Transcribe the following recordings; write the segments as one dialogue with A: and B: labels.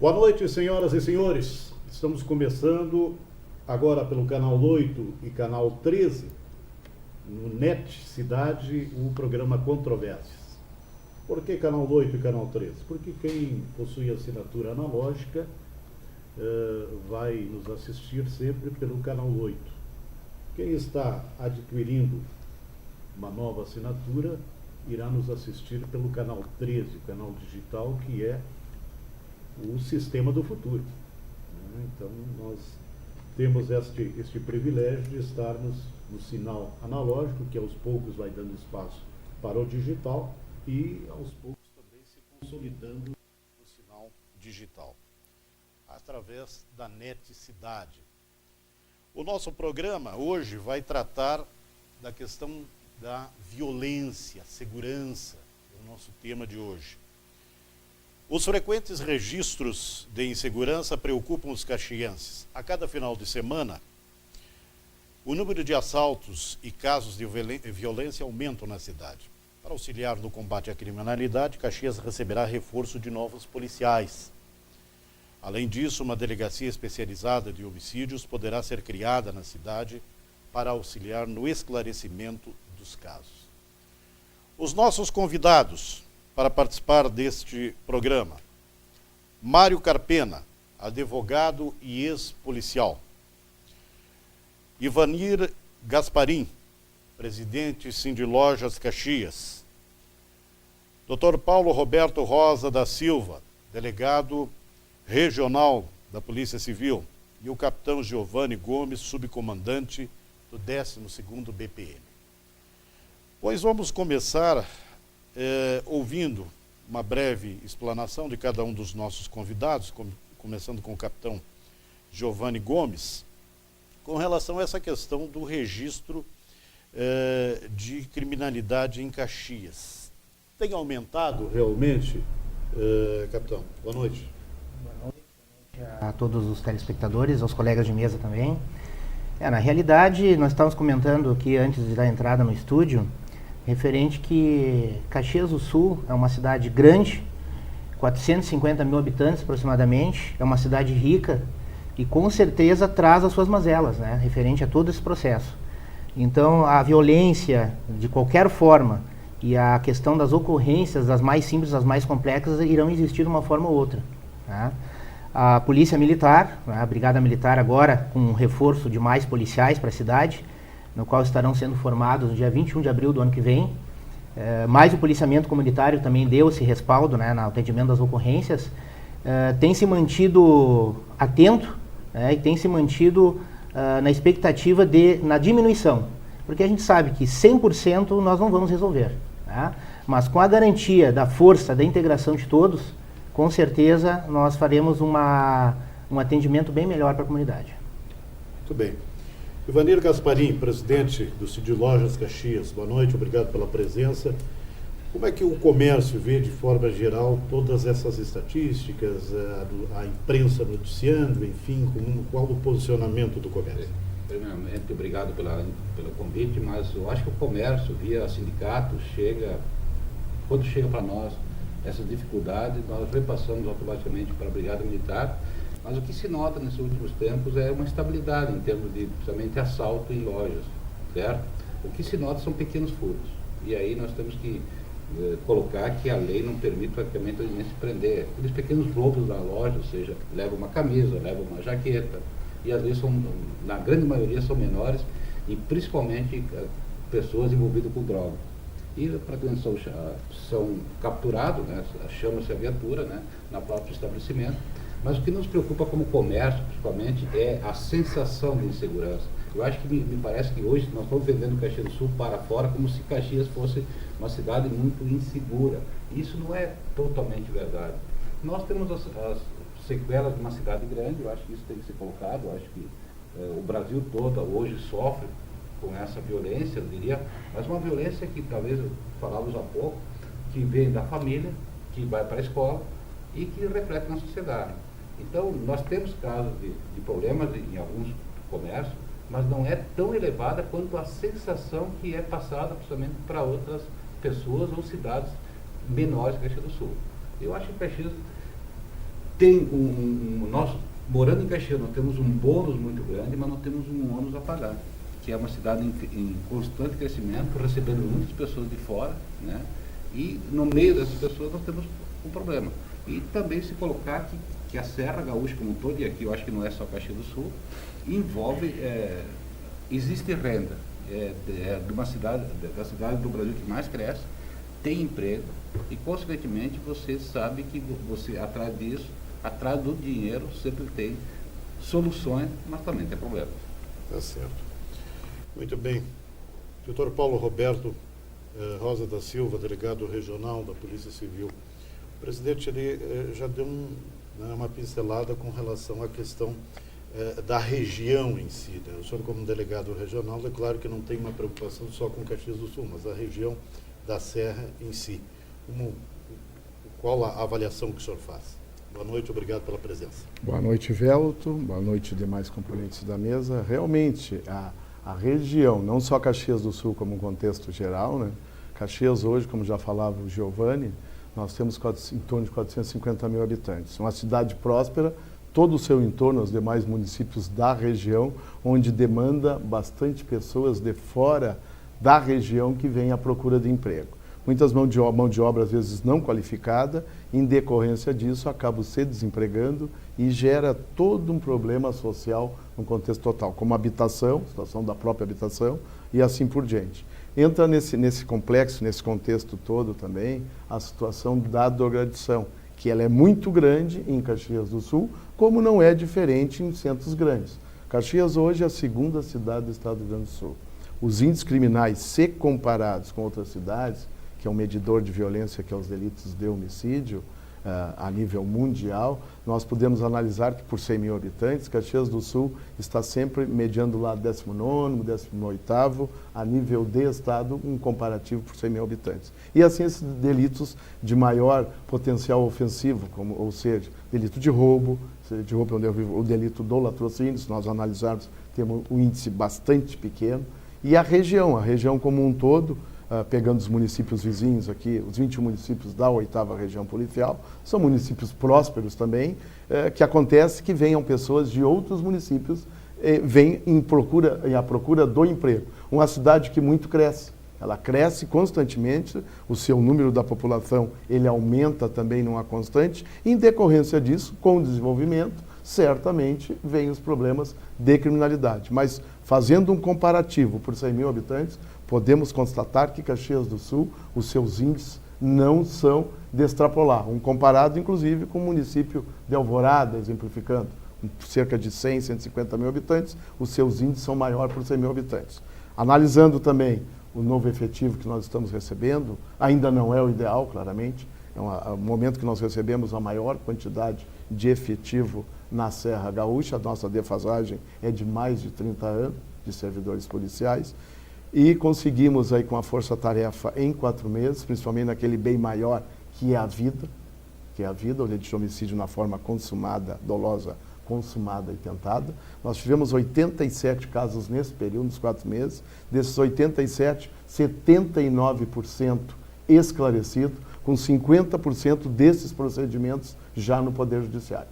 A: Boa noite, senhoras e senhores. Estamos começando agora pelo canal 8 e canal 13, no NET Cidade, o programa Controvérsias. Por que canal 8 e canal 13? Porque quem possui assinatura analógica vai nos assistir sempre pelo canal 8. Quem está adquirindo uma nova assinatura irá nos assistir pelo canal 13, o canal digital, que é o sistema do futuro. Então, nós temos este privilégio de estarmos no sinal analógico, que aos poucos vai dando espaço para o digital e aos poucos também se consolidando no sinal digital, através da NET Cidade. O nosso programa hoje vai tratar da questão da violência, segurança, é o nosso tema de hoje. Os frequentes registros de insegurança preocupam os caxienses. A cada final de semana, o número de assaltos e casos de violência aumentam na cidade. Para auxiliar no combate à criminalidade, Caxias receberá reforço de novos policiais. Além disso, uma delegacia especializada de homicídios poderá ser criada na cidade para auxiliar no esclarecimento dos casos. Os nossos convidados para participar deste programa: Mário Carpena, advogado e ex-policial; Ivanir Gasparim, presidente Sindilojas Caxias; Dr. Paulo Roberto Rosa da Silva, delegado regional da Polícia Civil; e o capitão Giovanni Gomes, subcomandante do 12º BPM. Pois vamos começar ouvindo uma breve explanação de cada um dos nossos convidados, começando com o capitão Giovanni Gomes, com relação a essa questão do registro de criminalidade em Caxias. Tem aumentado realmente, capitão? Boa noite.
B: Boa noite a todos os telespectadores, aos colegas de mesa também. Na realidade, nós estávamos comentando aqui antes de dar entrada no estúdio, referente que Caxias do Sul é uma cidade grande, 450 mil habitantes aproximadamente, é uma cidade rica e com certeza traz as suas mazelas, né, referente a todo esse processo. Então, a violência, de qualquer forma, e a questão das ocorrências, das mais simples às mais complexas, irão existir de uma forma ou outra. Tá? A Polícia Militar, a Brigada Militar agora com um reforço de mais policiais para a cidade, no qual estarão sendo formados no dia 21 de abril do ano que vem. Mais o policiamento comunitário também deu esse respaldo, né, no atendimento das ocorrências. Tem se mantido atento, e tem se mantido na expectativa na diminuição, porque a gente sabe que 100% nós não vamos resolver, tá? Mas com a garantia da força, da integração de todos, com certeza nós faremos um atendimento bem melhor para a comunidade.
A: Muito bem. Ivanir Gasparim, presidente do Sindilojas Caxias, boa noite, obrigado pela presença. Como é que o comércio vê, de forma geral, todas essas estatísticas, a imprensa noticiando, enfim, qual o posicionamento do comércio?
C: Primeiramente, obrigado pelo convite, mas eu acho que o comércio, via sindicato, quando chega para nós essas dificuldades, nós repassamos automaticamente para a Brigada Militar. Mas o que se nota nesses últimos tempos é uma estabilidade em termos de, principalmente, assalto em lojas, certo? O que se nota são pequenos furtos. E aí nós temos que colocar que a lei não permite praticamente nem se prender. Aqueles pequenos roubos da loja, ou seja, leva uma camisa, leva uma jaqueta, e às vezes, na grande maioria, são menores, e principalmente pessoas envolvidas com droga. E praticamente são capturados, né? Chama-se a viatura, né? Na próprio estabelecimento. Mas o que nos preocupa como comércio, principalmente, é a sensação de insegurança. Eu acho que me parece que hoje nós estamos vendendo Caxias do Sul para fora como se Caxias fosse uma cidade muito insegura. E isso não é totalmente verdade. Nós temos as sequelas de uma cidade grande, eu acho que isso tem que ser colocado, eu acho que o Brasil todo hoje sofre com essa violência, eu diria, mas uma violência que talvez, falávamos há pouco, que vem da família, que vai para a escola e que reflete na sociedade. Então, nós temos casos de problemas em alguns comércios, mas não é tão elevada quanto a sensação que é passada principalmente para outras pessoas ou cidades menores que Caxias do Sul. Eu acho que Caxias tem nós, morando em Caxias, nós temos um bônus muito grande, mas não temos um ônus a pagar, que é uma cidade em constante crescimento, recebendo muitas pessoas de fora, né? E no meio dessas pessoas nós temos um problema. E também se colocar que a Serra Gaúcha como um todo, e aqui eu acho que não é só Caxias do Sul, envolve, existe renda, de uma cidade, da cidade do Brasil que mais cresce, tem emprego, e consequentemente você sabe que você, atrás disso, atrás do dinheiro, sempre tem soluções, mas também tem problemas.
A: Tá certo. Muito bem. Doutor Paulo Roberto Rosa da Silva, delegado regional da Polícia Civil. O presidente ele, já deu uma pincelada com relação à questão da região em si, né? O senhor, como delegado regional, é claro que não tem uma preocupação só com Caxias do Sul, mas a região da Serra em si. Qual a avaliação que o senhor faz? Boa noite, obrigado pela presença.
D: Boa noite, Velto. Boa noite, demais componentes da mesa. Realmente, a região, não só Caxias do Sul como um contexto geral, né? Caxias hoje, como já falava o Giovanni, nós temos em torno de 450 mil habitantes. Uma cidade próspera, todo o seu entorno, os demais municípios da região, onde demanda bastante pessoas de fora da região que vêm à procura de emprego. Muitas mão de obra, às vezes, não qualificada, em decorrência disso, acabam se desempregando e gera todo um problema social no contexto total, como habitação, situação da própria habitação e assim por diante. Entra nesse complexo, nesse contexto todo também, a situação da drogadição, que ela é muito grande em Caxias do Sul, como não é diferente em centros grandes. Caxias hoje é a segunda cidade do estado do Rio Grande do Sul. Os índices criminais, se comparados com outras cidades, que é um medidor de violência, que é os delitos de homicídio, a nível mundial, nós podemos analisar que por 100 mil habitantes, Caxias do Sul está sempre mediando lá 19º, 18º, a nível de estado, um comparativo por 100 mil habitantes. E assim esses delitos de maior potencial ofensivo, como, ou seja, delito de roubo o delito do latrocínio, se nós analisarmos, temos um índice bastante pequeno, e a região como um todo, pegando os municípios vizinhos aqui, os 21 municípios da 8ª região policial, são municípios prósperos também, que acontece que venham pessoas de outros municípios, vêm à procura do emprego. Uma cidade que muito cresce, ela cresce constantemente, o seu número da população ele aumenta também numa constante, e em decorrência disso, com o desenvolvimento, certamente vêm os problemas de criminalidade. Mas fazendo um comparativo por 100 mil habitantes, podemos constatar que Caxias do Sul, os seus índices não são de extrapolar. Um comparado, inclusive, com o município de Alvorada, exemplificando, cerca de 100, 150 mil habitantes, os seus índices são maiores por 100 mil habitantes. Analisando também o novo efetivo que nós estamos recebendo, ainda não é o ideal, claramente, é um momento que nós recebemos a maior quantidade de efetivo na Serra Gaúcha, a nossa defasagem é de mais de 30 anos de servidores policiais, e conseguimos aí com a força-tarefa em 4 meses, principalmente naquele bem maior que é a vida, o delito de homicídio na forma consumada, dolosa, consumada e tentada. Nós tivemos 87 casos nesse período, nos 4 meses. Desses 87, 79% esclarecido, com 50% desses procedimentos já no Poder Judiciário.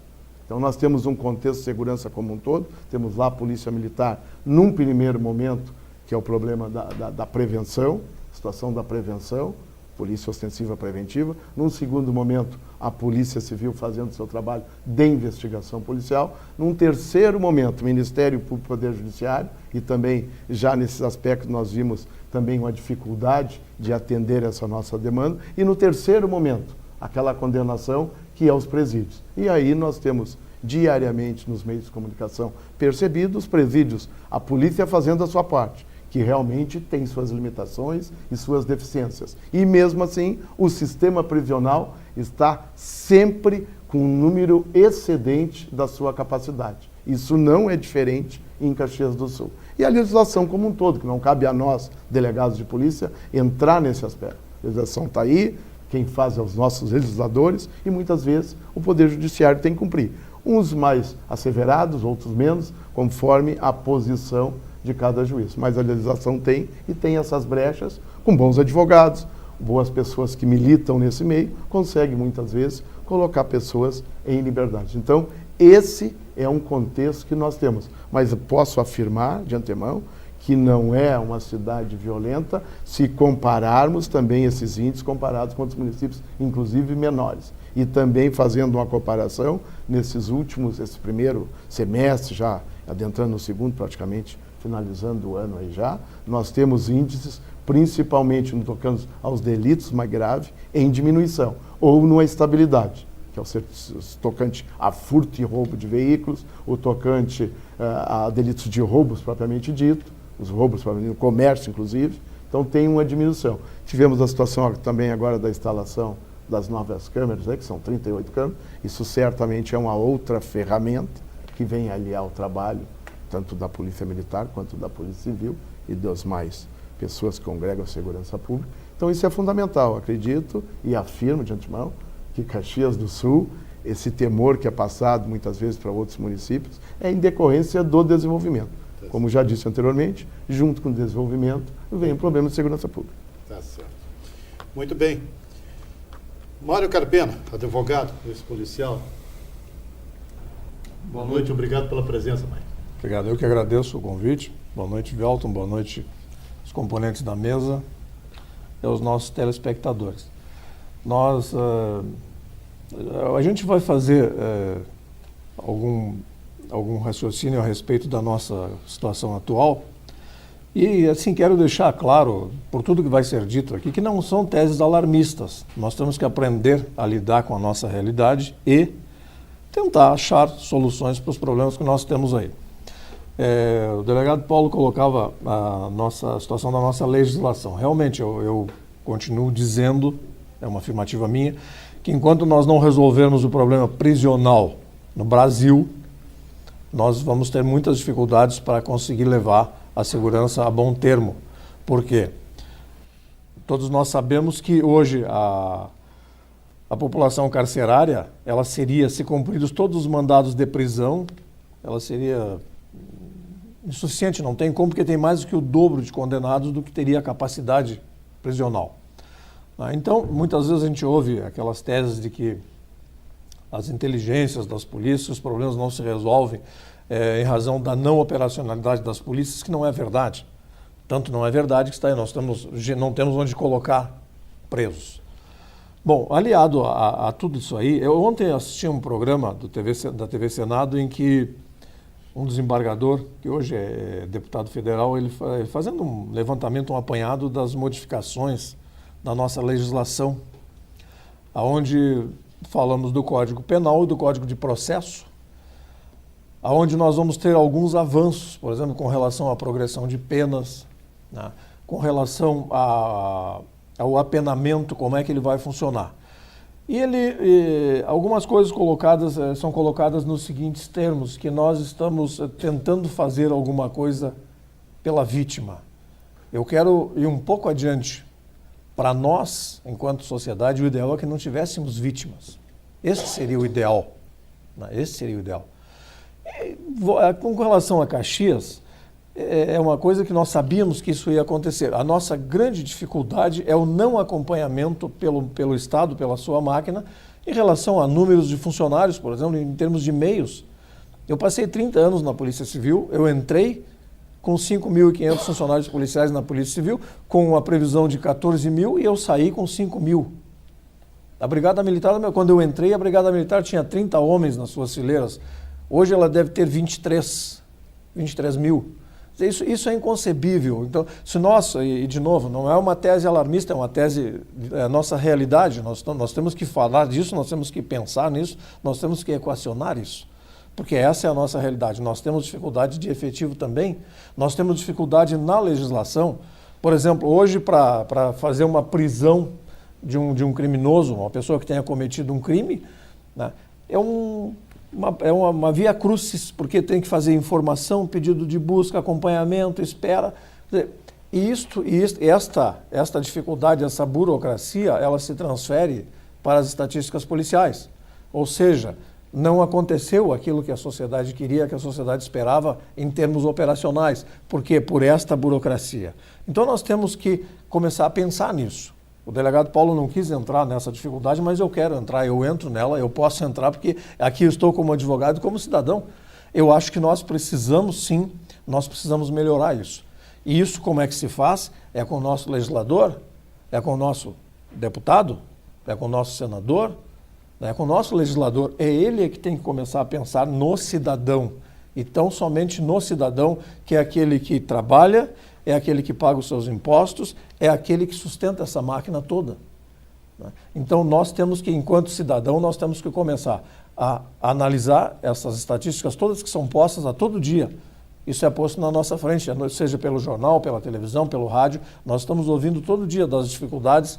D: Então nós temos um contexto de segurança como um todo, temos lá a Polícia Militar, num primeiro momento, que é o problema da prevenção, situação da prevenção, polícia ostensiva preventiva. Num segundo momento, a Polícia Civil fazendo seu trabalho de investigação policial. Num terceiro momento, o Ministério Público e Poder Judiciário, e também já nesses aspectos nós vimos também uma dificuldade de atender essa nossa demanda. E no terceiro momento, aquela condenação que é os presídios. E aí nós temos diariamente nos meios de comunicação percebido os presídios, a polícia fazendo a sua parte, que realmente tem suas limitações e suas deficiências. E mesmo assim, o sistema prisional está sempre com um número excedente da sua capacidade. Isso não é diferente em Caxias do Sul. E a legislação como um todo, que não cabe a nós, delegados de polícia, entrar nesse aspecto. A legislação está aí, quem faz é os nossos legisladores, e muitas vezes o Poder Judiciário tem que cumprir. Uns mais asseverados, outros menos, conforme a posição de cada juiz. Mas a legislação tem, e tem essas brechas, com bons advogados, boas pessoas que militam nesse meio, conseguem muitas vezes colocar pessoas em liberdade. Então, esse é um contexto que nós temos. Mas eu posso afirmar, de antemão, que não é uma cidade violenta se compararmos também esses índices comparados com outros municípios, inclusive menores. E também fazendo uma comparação, esse primeiro semestre, já adentrando no segundo praticamente, finalizando o ano aí já, nós temos índices, principalmente no tocante aos delitos mais graves, em diminuição, ou numa estabilidade, que é o tocante a furto e roubo de veículos, o tocante a delitos de roubos propriamente dito, os roubos no comércio, inclusive. Então, tem uma diminuição. Tivemos a situação também agora da instalação das novas câmeras, que são 38 câmeras. Isso certamente é uma outra ferramenta que vem aliar o trabalho, tanto da Polícia Militar quanto da Polícia Civil e das mais pessoas que congregam a segurança pública. Então, isso é fundamental. Acredito e afirmo de antemão que Caxias do Sul, esse temor que é passado muitas vezes para outros municípios, é em decorrência do desenvolvimento. Como já disse anteriormente, junto com o desenvolvimento, vem o problema de segurança pública.
A: Tá certo. Muito bem. Mário Carpena, advogado, ex-policial. Boa noite, obrigado pela presença, Mário.
E: Obrigado, eu que agradeço o convite. Boa noite, Velton, boa noite os componentes da mesa e aos nossos telespectadores. A gente vai fazer algum raciocínio a respeito da nossa situação atual e, assim, quero deixar claro, por tudo que vai ser dito aqui, que não são teses alarmistas. Nós temos que aprender a lidar com a nossa realidade e tentar achar soluções para os problemas que nós temos aí. O delegado Paulo colocava a situação da nossa legislação. Realmente, eu continuo dizendo, é uma afirmativa minha, que enquanto nós não resolvermos o problema prisional no Brasil, nós vamos ter muitas dificuldades para conseguir levar a segurança a bom termo. Por quê? Todos nós sabemos que hoje a população carcerária, ela seria, se cumpridos todos os mandados de prisão, ela seria insuficiente, não tem como, porque tem mais do que o dobro de condenados do que teria a capacidade prisional. Então, muitas vezes a gente ouve aquelas teses de que as inteligências das polícias, os problemas não se resolvem em razão da não operacionalidade das polícias, que não é verdade. Tanto não é verdade que nós não temos onde colocar presos. Bom, aliado a tudo isso aí, eu ontem assisti um programa da TV Senado em que um desembargador, que hoje é deputado federal, ele fazendo um levantamento, um apanhado das modificações da nossa legislação, onde falamos do Código Penal e do Código de Processo, onde nós vamos ter alguns avanços, por exemplo, com relação à progressão de penas, né, com relação ao apenamento, como é que ele vai funcionar. E algumas coisas são colocadas nos seguintes termos, que nós estamos tentando fazer alguma coisa pela vítima. Eu quero ir um pouco adiante. Para nós, enquanto sociedade, o ideal é que não tivéssemos vítimas. Esse seria o ideal. Esse seria o ideal. E, com relação a Caxias, é uma coisa que nós sabíamos que isso ia acontecer. A nossa grande dificuldade é o não acompanhamento pelo Estado, pela sua máquina, em relação a números de funcionários, por exemplo, em termos de meios. Eu passei 30 anos na Polícia Civil, eu entrei com 5.500 funcionários policiais na Polícia Civil, com uma previsão de 14 mil, e eu saí com 5 mil. A Brigada Militar, quando eu entrei, a Brigada Militar tinha 30 homens nas suas fileiras. Hoje ela deve ter 23 mil. Isso é inconcebível. Então, se nós, e de novo, não é uma tese alarmista, é uma tese, é a nossa realidade. Nós temos que falar disso, nós temos que pensar nisso, nós temos que equacionar isso. Porque essa é a nossa realidade. Nós temos dificuldade de efetivo também, nós temos dificuldade na legislação. Por exemplo, hoje, para fazer uma prisão de um criminoso, uma pessoa que tenha cometido um crime, né, é uma via crucis, porque tem que fazer informação, pedido de busca, acompanhamento, espera. E esta dificuldade, essa burocracia, ela se transfere para as estatísticas policiais. Ou seja, não aconteceu aquilo que a sociedade queria, que a sociedade esperava em termos operacionais. Por quê? Por esta burocracia. Então nós temos que começar a pensar nisso. O delegado Paulo não quis entrar nessa dificuldade, mas eu quero entrar, eu entro nela, eu posso entrar, porque aqui eu estou como advogado e como cidadão. Eu acho que nós precisamos sim, nós precisamos melhorar isso. E isso como é que se faz? É com o nosso legislador, é com o nosso deputado, é com o nosso senador, é com o nosso legislador. É ele que tem que começar a pensar no cidadão. E tão somente no cidadão, que é aquele que trabalha, é aquele que paga os seus impostos, é aquele que sustenta essa máquina toda. Então nós temos que, enquanto cidadão, nós temos que começar a analisar essas estatísticas todas que são postas a todo dia. Isso é posto na nossa frente, seja pelo jornal, pela televisão, pelo rádio. Nós estamos ouvindo todo dia das dificuldades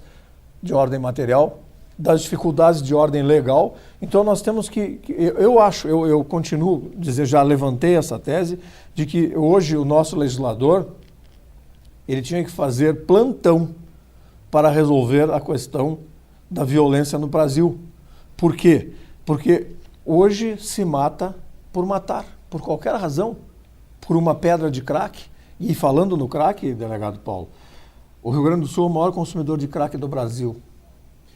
E: de ordem material, das dificuldades de ordem legal. Então nós temos eu continuo a dizer, já levantei essa tese, de que hoje o nosso legislador, ele tinha que fazer plantão para resolver a questão da violência no Brasil. Por quê? Porque hoje se mata por matar, por qualquer razão, por uma pedra de crack. E falando no crack, delegado Paulo, o Rio Grande do Sul é o maior consumidor de crack do Brasil.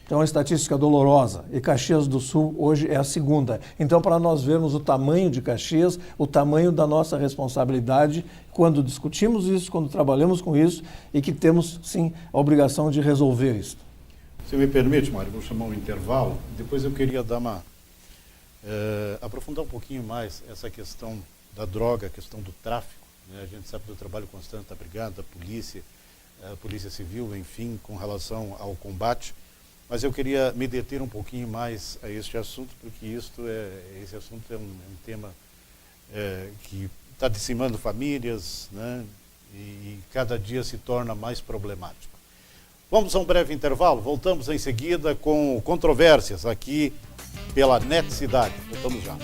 E: Então, é uma estatística dolorosa. E Caxias do Sul hoje é a segunda. Então, para nós vermos o tamanho de Caxias, o tamanho da nossa responsabilidade quando discutimos isso, quando trabalhamos com isso e que temos, sim, a obrigação de resolver isso.
A: Se me permite, Mário, vou chamar um intervalo. Depois eu queria dar aprofundar um pouquinho mais essa questão da droga, a questão do tráfico. Né? A gente sabe do trabalho constante da Brigada, da Polícia, Polícia Civil, enfim, com relação ao combate. Mas eu queria me deter um pouquinho mais a este assunto, porque esse assunto é um tema que está dizimando famílias, né? E cada dia se torna mais problemático. Vamos a um breve intervalo, voltamos em seguida com controvérsias aqui pela NET Cidade. Voltamos já.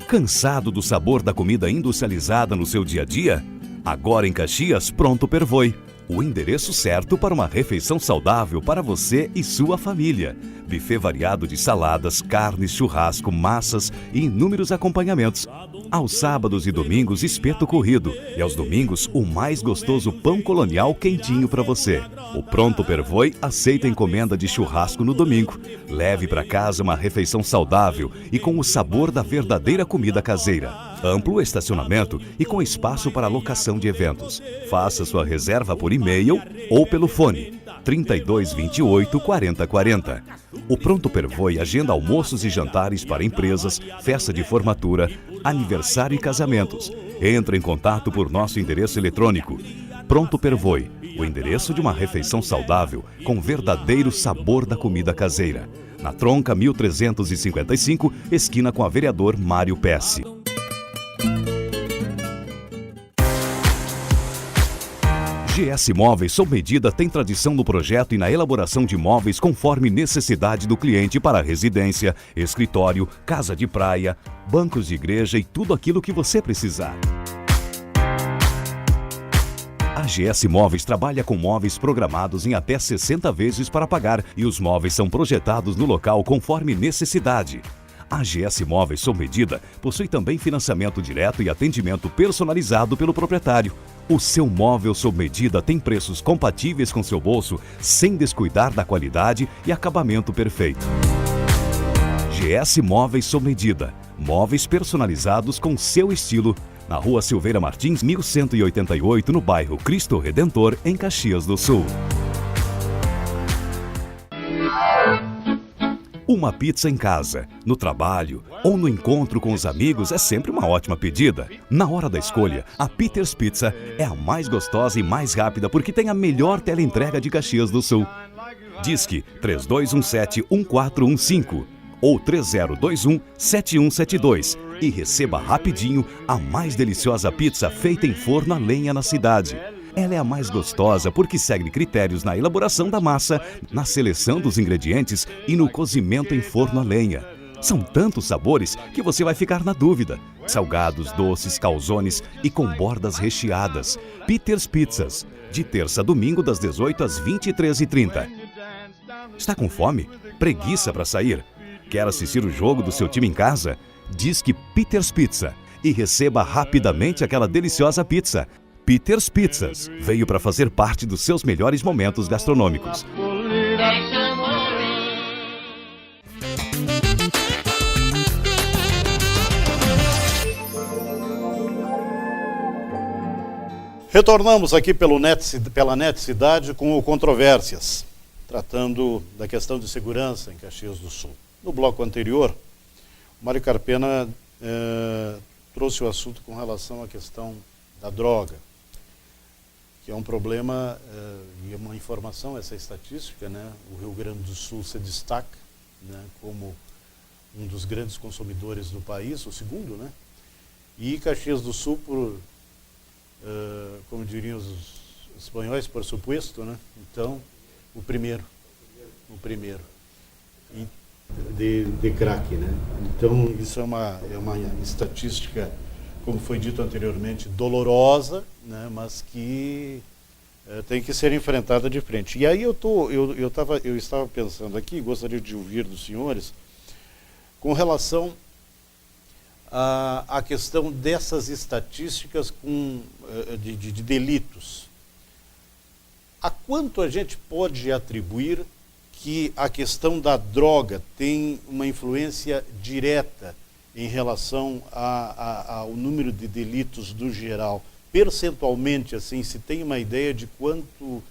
F: Cansado do sabor da comida industrializada no seu dia a dia? Agora em Caxias, Pronto Pervoi. O endereço certo para uma refeição saudável para você e sua família. Buffet variado de saladas, carnes, churrasco, massas e inúmeros acompanhamentos. Aos sábados e domingos, espeto corrido. E aos domingos, o mais gostoso pão colonial quentinho para você. O Pronto Pervoi aceita encomenda de churrasco no domingo. Leve para casa uma refeição saudável e com o sabor da verdadeira comida caseira. Amplo estacionamento e com espaço para locação de eventos. Faça sua reserva por e-mail ou pelo fone 3228 4040. O Pronto Pervoi agenda almoços e jantares para empresas, festa de formatura, aniversário e casamentos. Entre em contato por nosso endereço eletrônico. Pronto Pervoi, o endereço de uma refeição saudável com verdadeiro sabor da comida caseira. Na Tronca 1355, esquina com a vereador Mário Pesce. GS Móveis sob medida tem tradição no projeto e na elaboração de móveis conforme necessidade do cliente para residência, escritório, casa de praia, bancos de igreja e tudo aquilo que você precisar. A GS Móveis trabalha com móveis programados em até 60 vezes para pagar e os móveis são projetados no local conforme necessidade. A GS Móveis sob medida possui também financiamento direto e atendimento personalizado pelo proprietário. O seu móvel sob medida tem preços compatíveis com seu bolso, sem descuidar da qualidade e acabamento perfeito. GS Móveis sob medida. Móveis personalizados com seu estilo. Na Rua Silveira Martins, 1188, no bairro Cristo Redentor, em Caxias do Sul. Uma pizza em casa, no trabalho ou no encontro com os amigos é sempre uma ótima pedida. Na hora da escolha, a Peters Pizza é a mais gostosa e mais rápida porque tem a melhor teleentrega de Caxias do Sul. Disque 3217-1415 ou 3021-7172 e receba rapidinho a mais deliciosa pizza feita em forno a lenha na cidade. Ela é a mais gostosa porque segue critérios na elaboração da massa, na seleção dos ingredientes e no cozimento em forno a lenha. São tantos sabores que você vai ficar na dúvida. Salgados, doces, calzones e com bordas recheadas. Peters Pizzas, de terça a domingo das 18 às 23h30. Está com fome? Preguiça para sair? Quer assistir o jogo do seu time em casa? Disque Peters Pizza e receba rapidamente aquela deliciosa pizza. Peters Pizzas veio para fazer parte dos seus melhores momentos gastronômicos.
A: Retornamos aqui pela NET Cidade com o Controvérsias, tratando da questão de segurança em Caxias do Sul. No bloco anterior, o Mário Carpena trouxe o assunto com relação à questão da droga, que é um problema e uma informação, essa estatística, né? O Rio Grande do Sul se destaca, né, como um dos grandes consumidores do país, o segundo, né? E Caxias do Sul, como diriam os espanhóis, por supuesto, né? Então, o primeiro de crack, né? Então, isso é uma estatística, como foi dito anteriormente, dolorosa, né? Mas que tem que ser enfrentada de frente. E aí eu estava pensando aqui, gostaria de ouvir dos senhores, com relação à questão dessas estatísticas de delitos. A quanto a gente pode atribuir que a questão da droga tem uma influência direta em relação ao número de delitos do geral? Percentualmente, assim, se tem uma ideia de quanto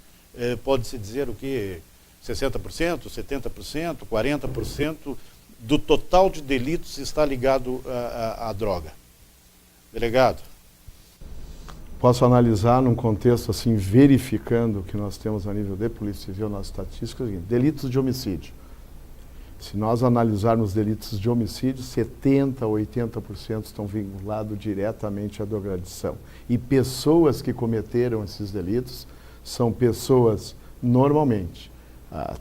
A: pode-se dizer o quê? 60%, 70%, 40% do total de delitos está ligado à droga. Delegado?
D: Posso analisar num contexto assim, verificando o que nós temos a nível de Polícia Civil nas estatísticas, delitos de homicídio. Se nós analisarmos delitos de homicídio, 70% a 80% estão vinculados diretamente à drogadição. E pessoas que cometeram esses delitos são pessoas, normalmente,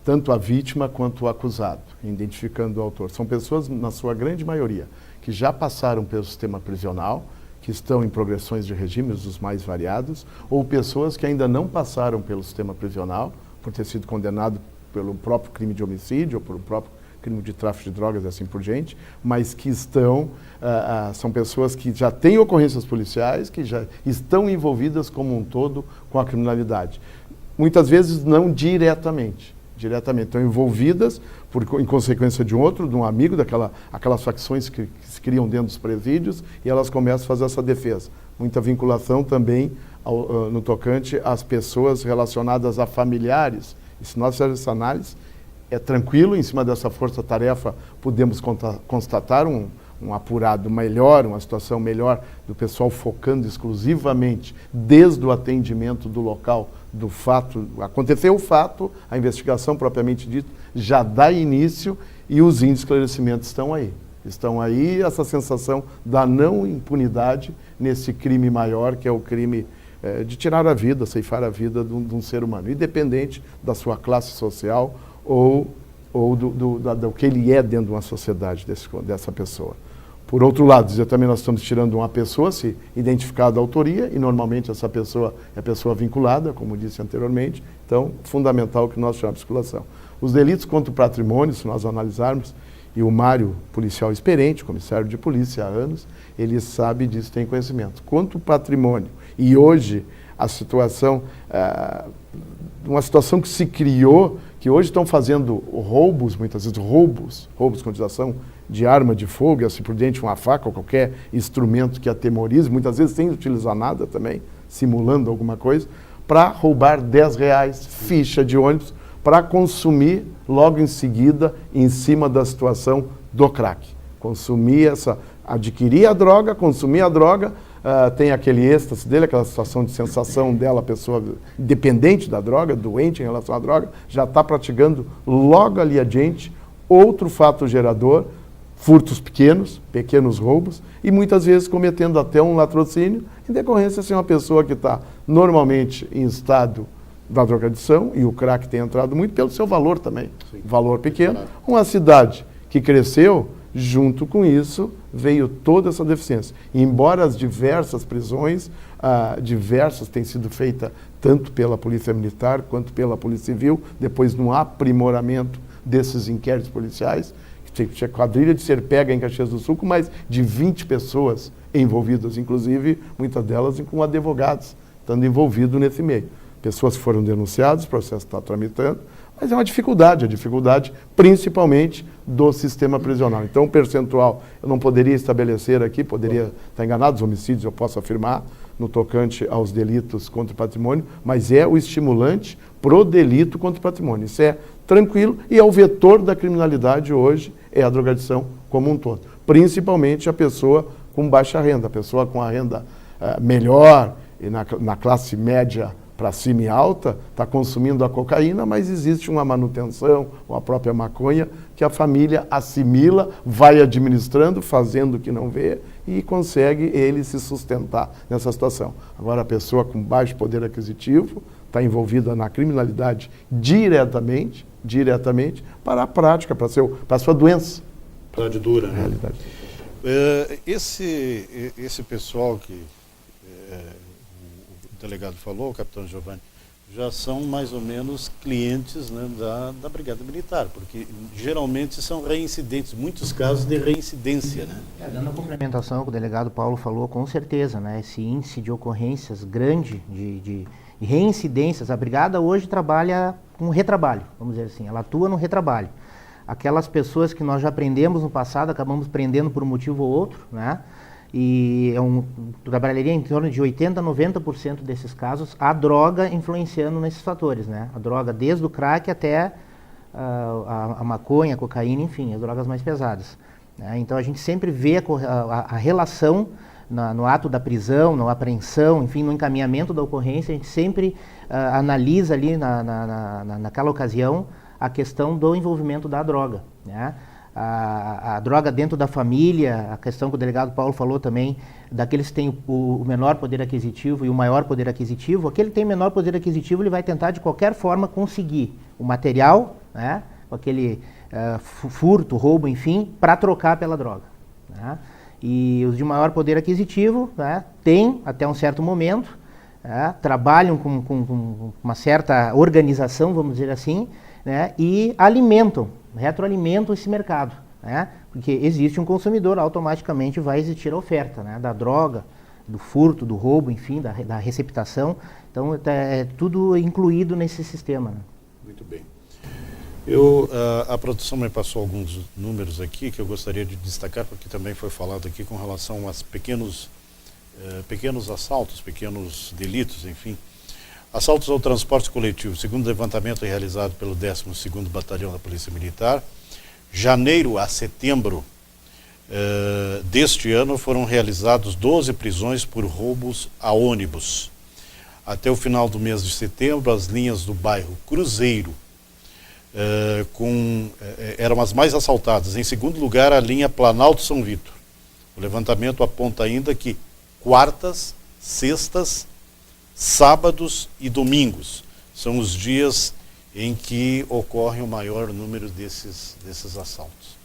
D: tanto a vítima quanto o acusado, identificando o autor. São pessoas, na sua grande maioria, que já passaram pelo sistema prisional, que estão em progressões de regimes dos mais variados, ou pessoas que ainda não passaram pelo sistema prisional, por ter sido condenado pelo próprio crime de homicídio ou por um próprio crime de tráfico de drogas e assim por diante, mas que são pessoas que já têm ocorrências policiais, que já estão envolvidas como um todo com a criminalidade. Muitas vezes não diretamente, estão envolvidas em consequência de um amigo, aquelas facções que se criam dentro dos presídios, e elas começam a fazer essa defesa. Muita vinculação também no tocante às pessoas relacionadas a familiares. E se nós fizermos essa análise, é tranquilo, em cima dessa força-tarefa podemos constatar um apurado melhor, uma situação melhor do pessoal focando exclusivamente desde o atendimento do local do fato. Aconteceu o fato, a investigação propriamente dita já dá início e os índices de esclarecimento estão aí. Estão aí, essa sensação da não impunidade nesse crime maior, que é o crime de tirar a vida, ceifar a vida de um ser humano, independente da sua classe social ou do que ele é dentro de uma sociedade dessa pessoa. Por outro lado, dizer também nós estamos tirando uma pessoa, se identificada a autoria, e normalmente essa pessoa é pessoa vinculada, como disse anteriormente, então, fundamental que nós chamamos de vinculação. Os delitos contra o patrimônio, se nós analisarmos, e o Mário, policial experiente, comissário de polícia há anos, ele sabe disso, tem conhecimento. Quanto ao patrimônio, e hoje a situação, uma situação que se criou, que hoje estão fazendo roubos, muitas vezes roubos com utilização de arma de fogo, e assim por diante, uma faca ou qualquer instrumento que atemorize, muitas vezes sem utilizar nada também, simulando alguma coisa, para roubar R$10, ficha de ônibus, para consumir logo em seguida, em cima da situação do crack. Adquirir a droga, consumir a droga, tem aquele êxtase dele, aquela situação de sensação dela, a pessoa dependente da droga, doente em relação à droga, já está praticando logo ali adiante outro fato gerador, furtos pequenos roubos, e muitas vezes cometendo até um latrocínio, em decorrência de ser uma pessoa que está normalmente em estado da drogadição, e o crack tem entrado muito pelo seu valor também, sim, valor pequeno. Uma cidade que cresceu, junto com isso, veio toda essa deficiência. E embora as diversas prisões, diversas têm sido feitas tanto pela Polícia Militar quanto pela Polícia Civil, depois no aprimoramento desses inquéritos policiais, Tinha quadrilha de ser pega em Caxias do Sul com mais de 20 pessoas envolvidas, inclusive muitas delas com advogados estando envolvidos nesse meio. Pessoas foram denunciadas, o processo está tramitando, mas é uma dificuldade, a dificuldade principalmente do sistema prisional. Então, o percentual eu não poderia estabelecer aqui, poderia estar enganado, os homicídios eu posso afirmar, no tocante aos delitos contra o patrimônio, mas é o estimulante pro delito contra o patrimônio. Isso é tranquilo e é o vetor da criminalidade hoje, é a drogadição como um todo. Principalmente a pessoa com baixa renda, a pessoa com a renda melhor e na classe média para cima e alta, está consumindo a cocaína, mas existe uma manutenção, ou a própria maconha, que a família assimila, vai administrando, fazendo o que não vê e consegue ele se sustentar nessa situação. Agora, a pessoa com baixo poder aquisitivo está envolvida na criminalidade diretamente para a prática, para a sua doença.
A: Verdade dura, né?
D: Realidade.
G: Esse pessoal que o delegado falou, o capitão Giovanni, já são mais ou menos clientes, né, da Brigada Militar, porque geralmente são reincidentes, muitos casos de reincidência, né?
B: Dando a complementação que o delegado Paulo falou, com certeza, né, esse índice de ocorrências grande de reincidências, a Brigada hoje trabalha com retrabalho, vamos dizer assim, ela atua no retrabalho. Aquelas pessoas que nós já prendemos no passado, acabamos prendendo por um motivo ou outro, né? E trabalharia em torno de 80% a 90% desses casos, a droga influenciando nesses fatores, né? A droga desde o crack até a maconha, a cocaína, enfim, as drogas mais pesadas, né? Então a gente sempre vê a relação no ato da prisão, na apreensão, enfim, no encaminhamento da ocorrência, a gente sempre analisa ali naquela ocasião a questão do envolvimento da droga, né? A droga dentro da família, a questão que o delegado Paulo falou também, daqueles que têm o menor poder aquisitivo e o maior poder aquisitivo, aquele que tem menor poder aquisitivo, ele vai tentar de qualquer forma conseguir o material, né, aquele furto, roubo, enfim, para trocar pela droga, né? E os de maior poder aquisitivo, né, têm até um certo momento, né, trabalham com uma certa organização, vamos dizer assim, né, e retroalimentam esse mercado, né, porque existe um consumidor, automaticamente vai existir a oferta, né, da droga, do furto, do roubo, enfim, da receptação. Então é tudo incluído nesse sistema, né?
G: Muito bem. A produção me passou alguns números aqui que eu gostaria de destacar, porque também foi falado aqui com relação aos pequenos assaltos, pequenos delitos, enfim. Assaltos ao transporte coletivo, segundo o levantamento realizado pelo 12º Batalhão da Polícia Militar, janeiro a setembro deste ano foram realizados 12 prisões por roubos a ônibus. Até o final do mês de setembro, as linhas do bairro Cruzeiro eram as mais assaltadas. Em segundo lugar, a linha Planalto-São Vitor. O levantamento aponta ainda que quartas, sextas, sábados e domingos são os dias em que ocorre o maior número desses assaltos.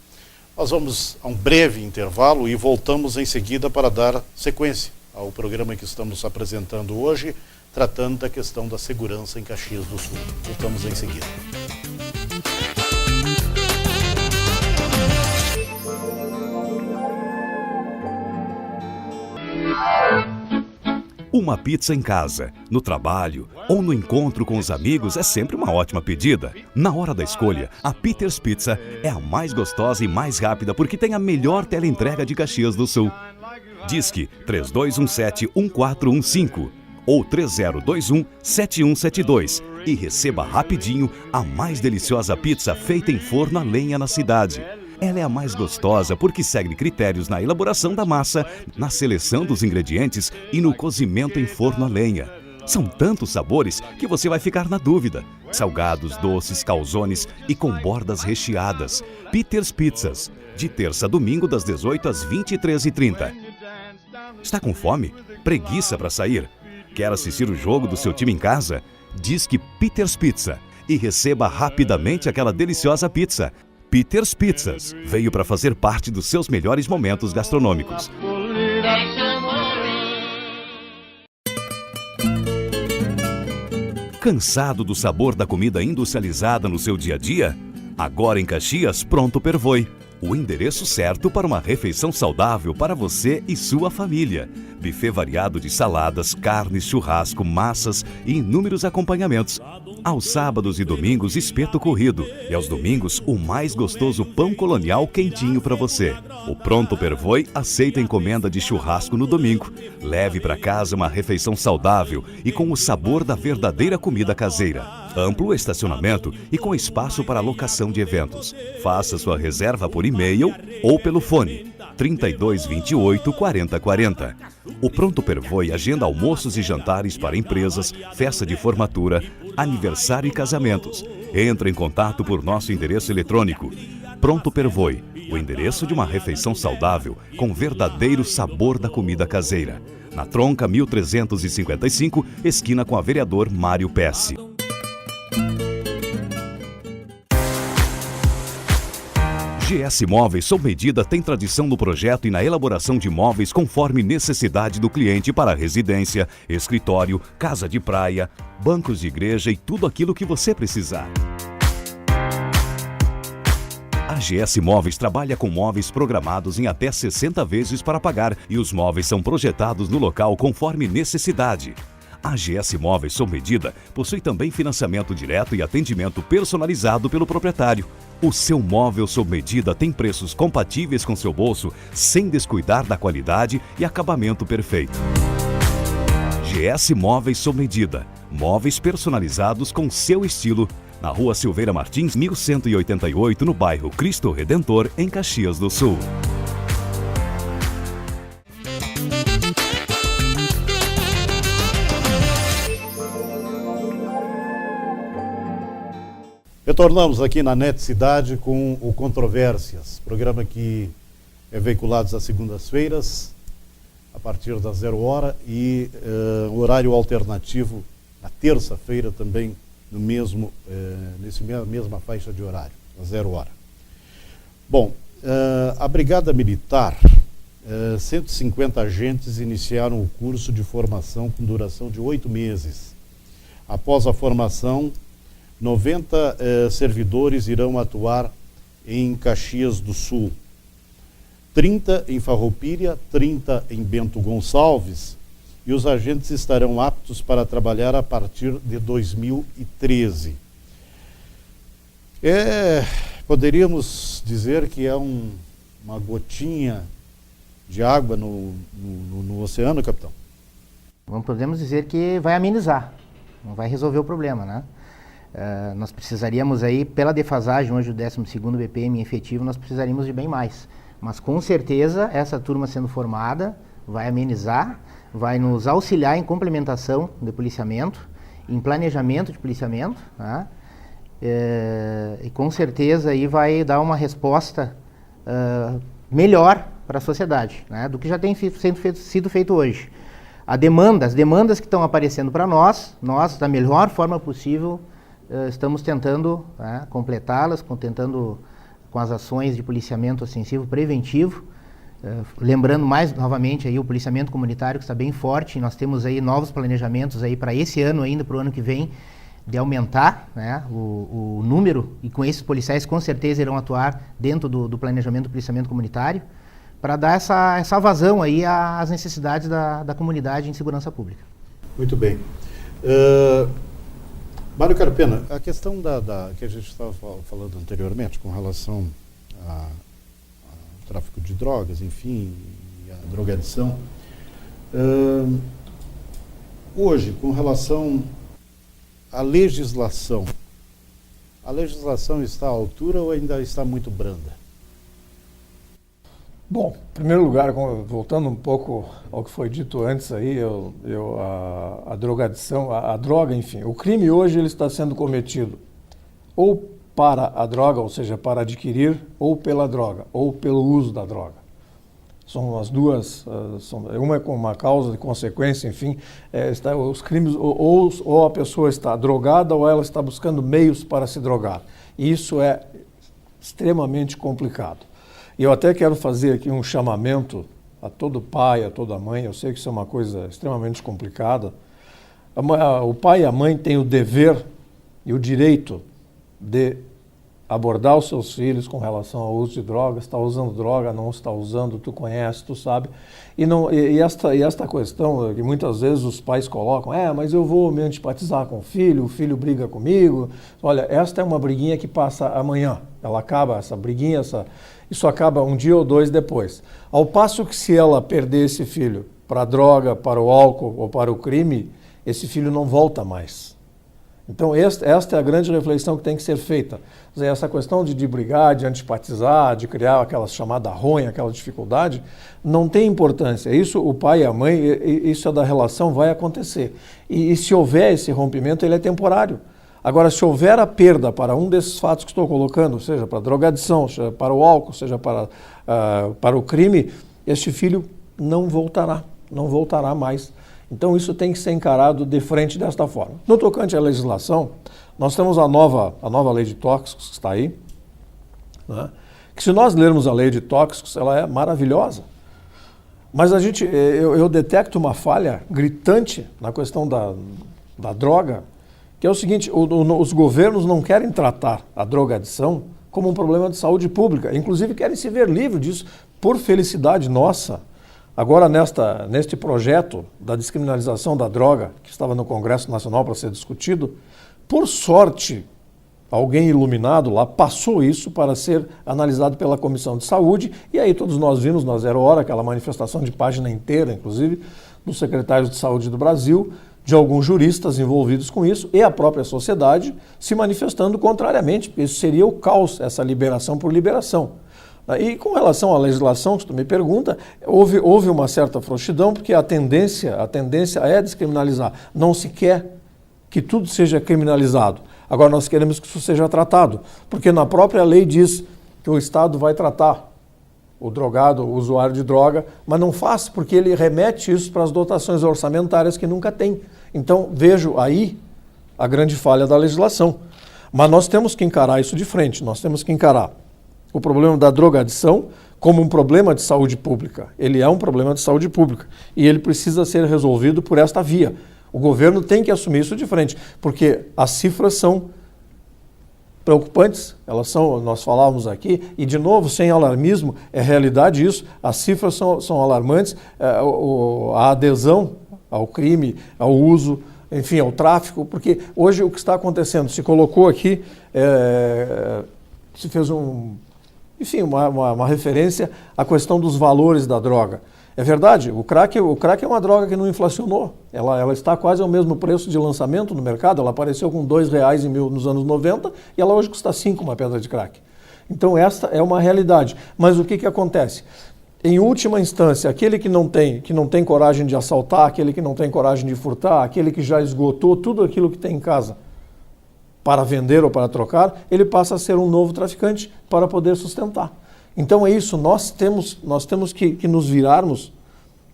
G: Nós vamos a um breve intervalo e voltamos em seguida para dar sequência ao programa que estamos apresentando hoje, tratando da questão da segurança em Caxias do Sul. Voltamos em seguida.
F: Uma pizza em casa, no trabalho ou no encontro com os amigos é sempre uma ótima pedida. Na hora da escolha, a Peter's Pizza é a mais gostosa e mais rápida porque tem a melhor teleentrega de Caxias do Sul. Disque 3217-1415 ou 3021-7172 e receba rapidinho a mais deliciosa pizza feita em forno a lenha na cidade. Ela é a mais gostosa porque segue critérios na elaboração da massa, na seleção dos ingredientes e no cozimento em forno a lenha. São tantos sabores que você vai ficar na dúvida. Salgados, doces, calzones e com bordas recheadas. Peter's Pizzas, de terça a domingo das 18 às 23h30. Está com fome? Preguiça para sair? Quer assistir o jogo do seu time em casa? Disque Peter's Pizza e receba rapidamente aquela deliciosa pizza. Peter's Pizzas veio para fazer parte dos seus melhores momentos gastronômicos. Cansado do sabor da comida industrializada no seu dia a dia? Agora em Caxias, Pronto Pervoi. o endereço certo para uma refeição saudável para você e sua família. Buffet variado de saladas, carnes, churrasco, massas e inúmeros acompanhamentos. Aos sábados e domingos, espeto corrido. E aos domingos, o mais gostoso pão colonial quentinho para você. O Pronto Pervoi aceita encomenda de churrasco no domingo. Leve para casa uma refeição saudável e com o sabor da verdadeira comida caseira. Amplo estacionamento e com espaço para locação de eventos. Faça sua reserva por e-mail ou pelo fone 3228 4040. O Pronto Pervoi agenda almoços e jantares para empresas, festa de formatura, aniversário e casamentos. Entre em contato por nosso endereço eletrônico. Pronto Pervoi, o endereço de uma refeição saudável com verdadeiro sabor da comida caseira. Na Tronca 1355, esquina com a vereador Mário Pesce. GS Móveis sob medida tem tradição no projeto e na elaboração de móveis conforme necessidade do cliente para residência, escritório, casa de praia, bancos de igreja e tudo aquilo que você precisar. A GS Móveis trabalha com móveis programados em até 60 vezes para pagar e os móveis são projetados no local conforme necessidade. A GS Móveis sob medida possui também financiamento direto e atendimento personalizado pelo proprietário. O seu móvel sob medida tem preços compatíveis com seu bolso, sem descuidar da qualidade e acabamento perfeito. GS Móveis sob medida. Móveis personalizados com seu estilo. Na Rua Silveira Martins, 1188, no bairro Cristo Redentor, em Caxias do Sul.
G: Retornamos aqui na NET Cidade com o Controvérsias, programa que é veiculado às segundas-feiras, a partir das 00h, e horário alternativo na terça-feira também, no mesma faixa de horário, às 00h. Bom, a Brigada Militar, 150 agentes iniciaram o curso de formação com duração de 8 meses. Após a formação, 90 servidores irão atuar em Caxias do Sul, 30 em Farroupilha, 30 em Bento Gonçalves, e os agentes estarão aptos para trabalhar a partir de 2013. Poderíamos dizer que é uma gotinha de água no oceano, capitão?
B: Não podemos dizer que vai amenizar, não vai resolver o problema, né? Nós precisaríamos aí, pela defasagem hoje do 12º BPM efetivo, nós precisaríamos de bem mais. Mas com certeza essa turma sendo formada vai amenizar, vai nos auxiliar em complementação de policiamento, em planejamento de policiamento, né? E com certeza aí vai dar uma resposta melhor para a sociedade, né? Do que já tem sido feito hoje. As demandas que estão aparecendo para nós, da melhor forma possível, estamos tentando completá-las, tentando com as ações de policiamento ostensivo preventivo, lembrando mais novamente aí o policiamento comunitário, que está bem forte. Nós temos aí novos planejamentos aí para esse ano ainda, para o ano que vem, de aumentar, né, o número, e com esses policiais com certeza irão atuar dentro do planejamento do policiamento comunitário, para dar essa vazão aí às necessidades da comunidade em segurança pública.
G: Muito bem. Mário Carpena, a questão que a gente estava falando anteriormente com relação ao tráfico de drogas, enfim, e a drogadição, hoje, com relação à legislação, a legislação está à altura ou ainda está muito branda?
E: Bom, em primeiro lugar, voltando um pouco ao que foi dito antes aí, a drogadição, a droga, enfim, o crime hoje ele está sendo cometido ou para a droga, ou seja, para adquirir, ou pela droga, ou pelo uso da droga. São as duas, uma é com uma causa de consequência, enfim, os crimes, ou a pessoa está drogada ou ela está buscando meios para se drogar. E isso é extremamente complicado. E eu até quero fazer aqui um chamamento a todo pai, a toda mãe. Eu sei que isso é uma coisa extremamente complicada. O pai e a mãe têm o dever e o direito de abordar os seus filhos com relação ao uso de drogas, está usando droga, não está usando, tu conhece, tu sabe. E esta questão que muitas vezes os pais colocam, mas eu vou me antipatizar com o filho briga comigo. Olha, esta é uma briguinha que passa amanhã, ela acaba, essa briguinha, isso acaba um dia ou dois depois. Ao passo que se ela perder esse filho para a droga, para o álcool ou para o crime, esse filho não volta mais. Então, esta é a grande reflexão que tem que ser feita. Quer dizer, essa questão de brigar, de antipatizar, de criar aquela chamada ronha, aquela dificuldade, não tem importância. Isso, o pai e a mãe, isso é da relação, vai acontecer. E se houver esse rompimento, ele é temporário. Agora, se houver a perda para um desses fatos que estou colocando, seja para a drogadição, seja para o álcool, seja para o crime, este filho não voltará mais. Então, isso tem que ser encarado de frente desta forma. No tocante à legislação, nós temos a nova lei de tóxicos que está aí, né? Que se nós lermos a lei de tóxicos, ela é maravilhosa. Mas eu detecto uma falha gritante na questão da droga, que é o seguinte, os governos não querem tratar a drogadição como um problema de saúde pública, inclusive querem se ver livre disso, por felicidade nossa. Agora, neste projeto da descriminalização da droga, que estava no Congresso Nacional para ser discutido, por sorte, alguém iluminado lá passou isso para ser analisado pela Comissão de Saúde, e aí todos nós vimos na 0 hora aquela manifestação de página inteira, inclusive, dos secretários de saúde do Brasil, de alguns juristas envolvidos com isso, e a própria sociedade se manifestando contrariamente, porque isso seria o caos, essa liberação por liberação. E com relação à legislação, que tu me pergunta, houve uma certa frouxidão, porque a tendência é descriminalizar. Não se quer que tudo seja criminalizado. Agora nós queremos que isso seja tratado, porque na própria lei diz que o Estado vai tratar o drogado, o usuário de droga, mas não faz, porque ele remete isso para as dotações orçamentárias que nunca tem. Então vejo aí a grande falha da legislação. Mas nós temos que encarar isso de frente, nós temos que encarar o problema da drogadição como um problema de saúde pública. Ele é um problema de saúde pública e ele precisa ser resolvido por esta via. O governo tem que assumir isso de frente, porque as cifras são preocupantes, nós falávamos aqui, e de novo, sem alarmismo, é realidade isso, as cifras são alarmantes, a adesão ao crime, ao uso, enfim, ao tráfico, porque hoje o que está acontecendo, se colocou aqui, se fez uma referência à questão dos valores da droga. É verdade, o crack é uma droga que não inflacionou. Ela está quase ao mesmo preço de lançamento no mercado. Ela apareceu com R$2 nos anos 90 e ela hoje custa 5 uma pedra de crack. Então esta é uma realidade. Mas o que acontece? Em última instância, aquele que não tem coragem de assaltar, aquele que não tem coragem de furtar, aquele que já esgotou tudo aquilo que tem em casa para vender ou para trocar, ele passa a ser um novo traficante para poder sustentar. Então é isso, nós temos que nos virarmos,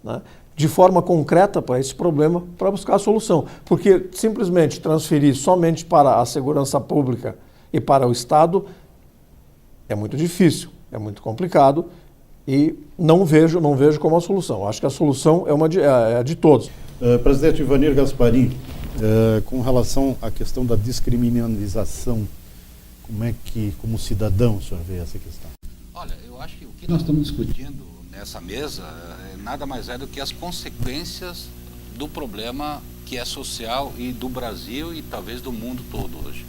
E: né, de forma concreta para esse problema, para buscar a solução. Porque simplesmente transferir somente para a segurança pública e para o Estado é muito difícil, é muito complicado e não vejo como a solução. Acho que a solução é a de todos.
G: Presidente Ivanir Gasparim, com relação à questão da descriminalização, como cidadão, o senhor vê essa questão?
C: Olha, eu acho que o que nós estamos discutindo nessa mesa nada mais é do que as consequências do problema que é social e do Brasil e talvez do mundo todo hoje.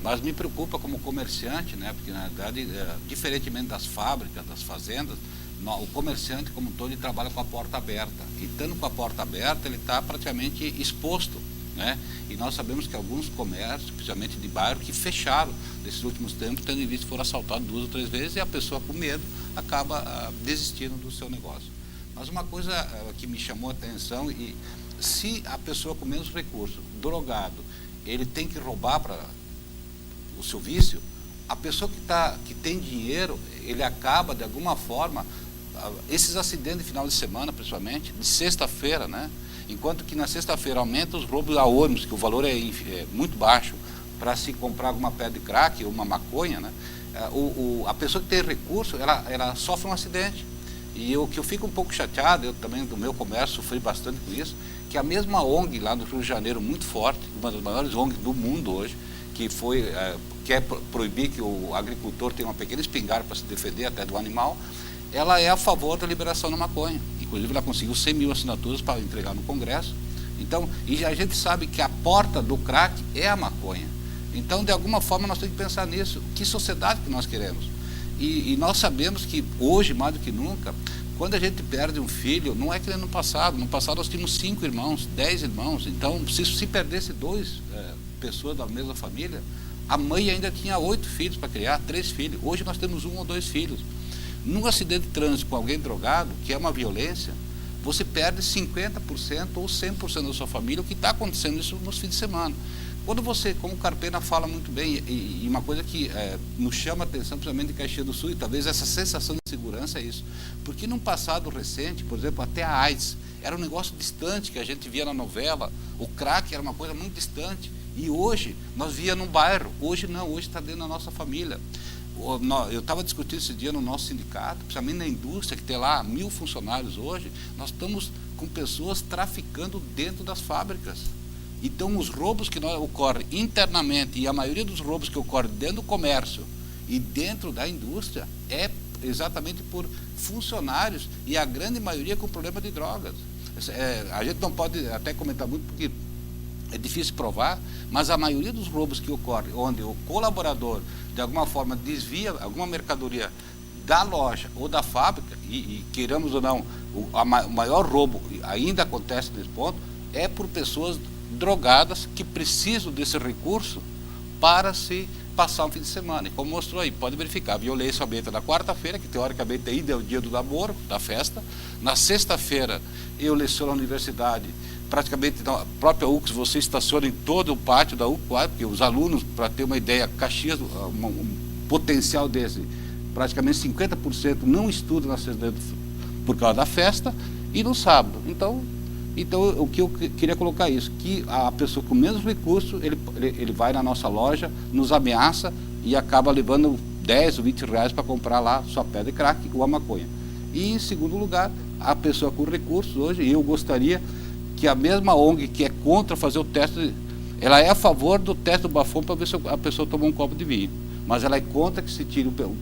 C: Mas me preocupa como comerciante, né? Porque na verdade, diferentemente das fábricas, das fazendas, o comerciante como um todo ele trabalha com a porta aberta. E estando com a porta aberta, ele está praticamente exposto, né? E nós sabemos que alguns comércios, principalmente de bairro, que fecharam nesses últimos tempos, tendo em vista que foram assaltados 2 ou 3 vezes e a pessoa com medo acaba desistindo do seu negócio. Mas uma coisa que me chamou a atenção, e se a pessoa com menos recursos, drogado, ele tem que roubar para o seu vício, a pessoa que tem dinheiro, ele acaba de alguma forma, esses acidentes de final de semana, principalmente, de sexta-feira, né? Enquanto que na sexta-feira aumenta os roubos a ônibus, que o valor é muito baixo, para se comprar alguma pedra de crack ou uma maconha, né? A pessoa que tem recurso, ela sofre um acidente. E o que eu fico um pouco chateado, eu também do meu comércio sofri bastante com isso, que a mesma ONG lá no Rio de Janeiro, muito forte, uma das maiores ONGs do mundo hoje, que quer proibir que o agricultor tenha uma pequena espingarda para se defender até do animal, ela é a favor da liberação da maconha. Inclusive, ela conseguiu 100 mil assinaturas para entregar no Congresso. Então, e a gente sabe que a porta do crack é a maconha. Então, de alguma forma, nós temos que pensar nisso. Que sociedade que nós queremos? E nós sabemos que hoje, mais do que nunca, quando a gente perde um filho, não é que nem no passado. No passado nós tínhamos 5 irmãos, 10 irmãos. Então, se perdesse 2 pessoas da mesma família, a mãe ainda tinha 8 filhos para criar, 3 filhos. Hoje nós temos 1 ou 2 filhos. Num acidente de trânsito com alguém drogado, que é uma violência, você perde 50% ou 100% da sua família, o que está acontecendo isso nos fins de semana. Quando você, como o Carpena fala muito bem, e uma coisa que nos chama a atenção, principalmente em Caxias do Sul, e talvez essa sensação de segurança é isso. Porque num passado recente, por exemplo, até a AIDS, era um negócio distante que a gente via na novela, o crack era uma coisa muito distante, e hoje nós via num bairro, hoje não, hoje está dentro da nossa família. Eu estava discutindo esse dia no nosso sindicato, principalmente na indústria, que tem lá 1000 funcionários hoje, nós estamos com pessoas traficando dentro das fábricas. Então, os roubos que ocorrem internamente, e a maioria dos roubos que ocorrem dentro do comércio e dentro da indústria, é exatamente por funcionários, e a grande maioria com problema de drogas. A gente não pode até comentar muito, porque é difícil provar, mas a maioria dos roubos que ocorrem, onde o colaborador, de alguma forma, desvia alguma mercadoria da loja ou da fábrica, e queiramos ou não, o maior roubo ainda acontece nesse ponto, é por pessoas drogadas que precisam desse recurso para se passar um fim de semana. E como mostrou aí, pode verificar, a violência aumenta na quarta-feira, que teoricamente ainda é o dia do namoro, da festa. Na sexta-feira, eu leciono na universidade, praticamente na própria UCS, você estaciona em todo o pátio da UCS, porque os alunos, para ter uma ideia, Caxias, um potencial desse, praticamente 50% não estudam na sexta por causa da festa, e no sábado. Então, o que eu queria colocar isso, que a pessoa com menos recurso, ele vai na nossa loja, nos ameaça e acaba levando 10 ou 20 reais para comprar lá sua pedra de crack ou a maconha. E, em segundo lugar, a pessoa com recursos hoje, eu gostaria que a mesma ONG que é contra fazer o teste, ela é a favor do teste do bafômetro para ver se a pessoa tomou um copo de vinho, mas ela é contra que se tire um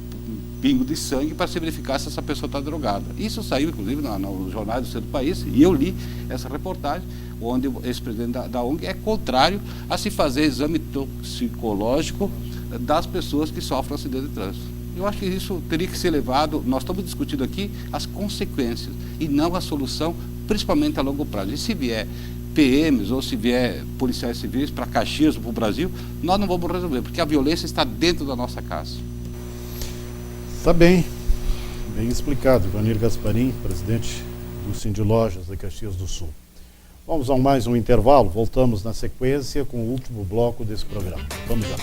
C: pingo de sangue para se verificar se essa pessoa está drogada. Isso saiu, inclusive, nos jornais do centro do país, e eu li essa reportagem, onde esse presidente da ONG é contrário a se fazer exame toxicológico das pessoas que sofrem acidente de trânsito. Eu acho que isso teria que ser levado, nós estamos discutindo aqui as consequências, e não a solução, principalmente a longo prazo. E se vier PMs ou se vier policiais civis para Caxias ou para o Brasil, nós não vamos resolver, porque a violência está dentro da nossa casa.
G: Está bem explicado. Ivanir Gasparim, presidente do Sindilojas de Caxias do Sul. Vamos a mais um intervalo, voltamos na sequência com o último bloco desse programa. Vamos lá.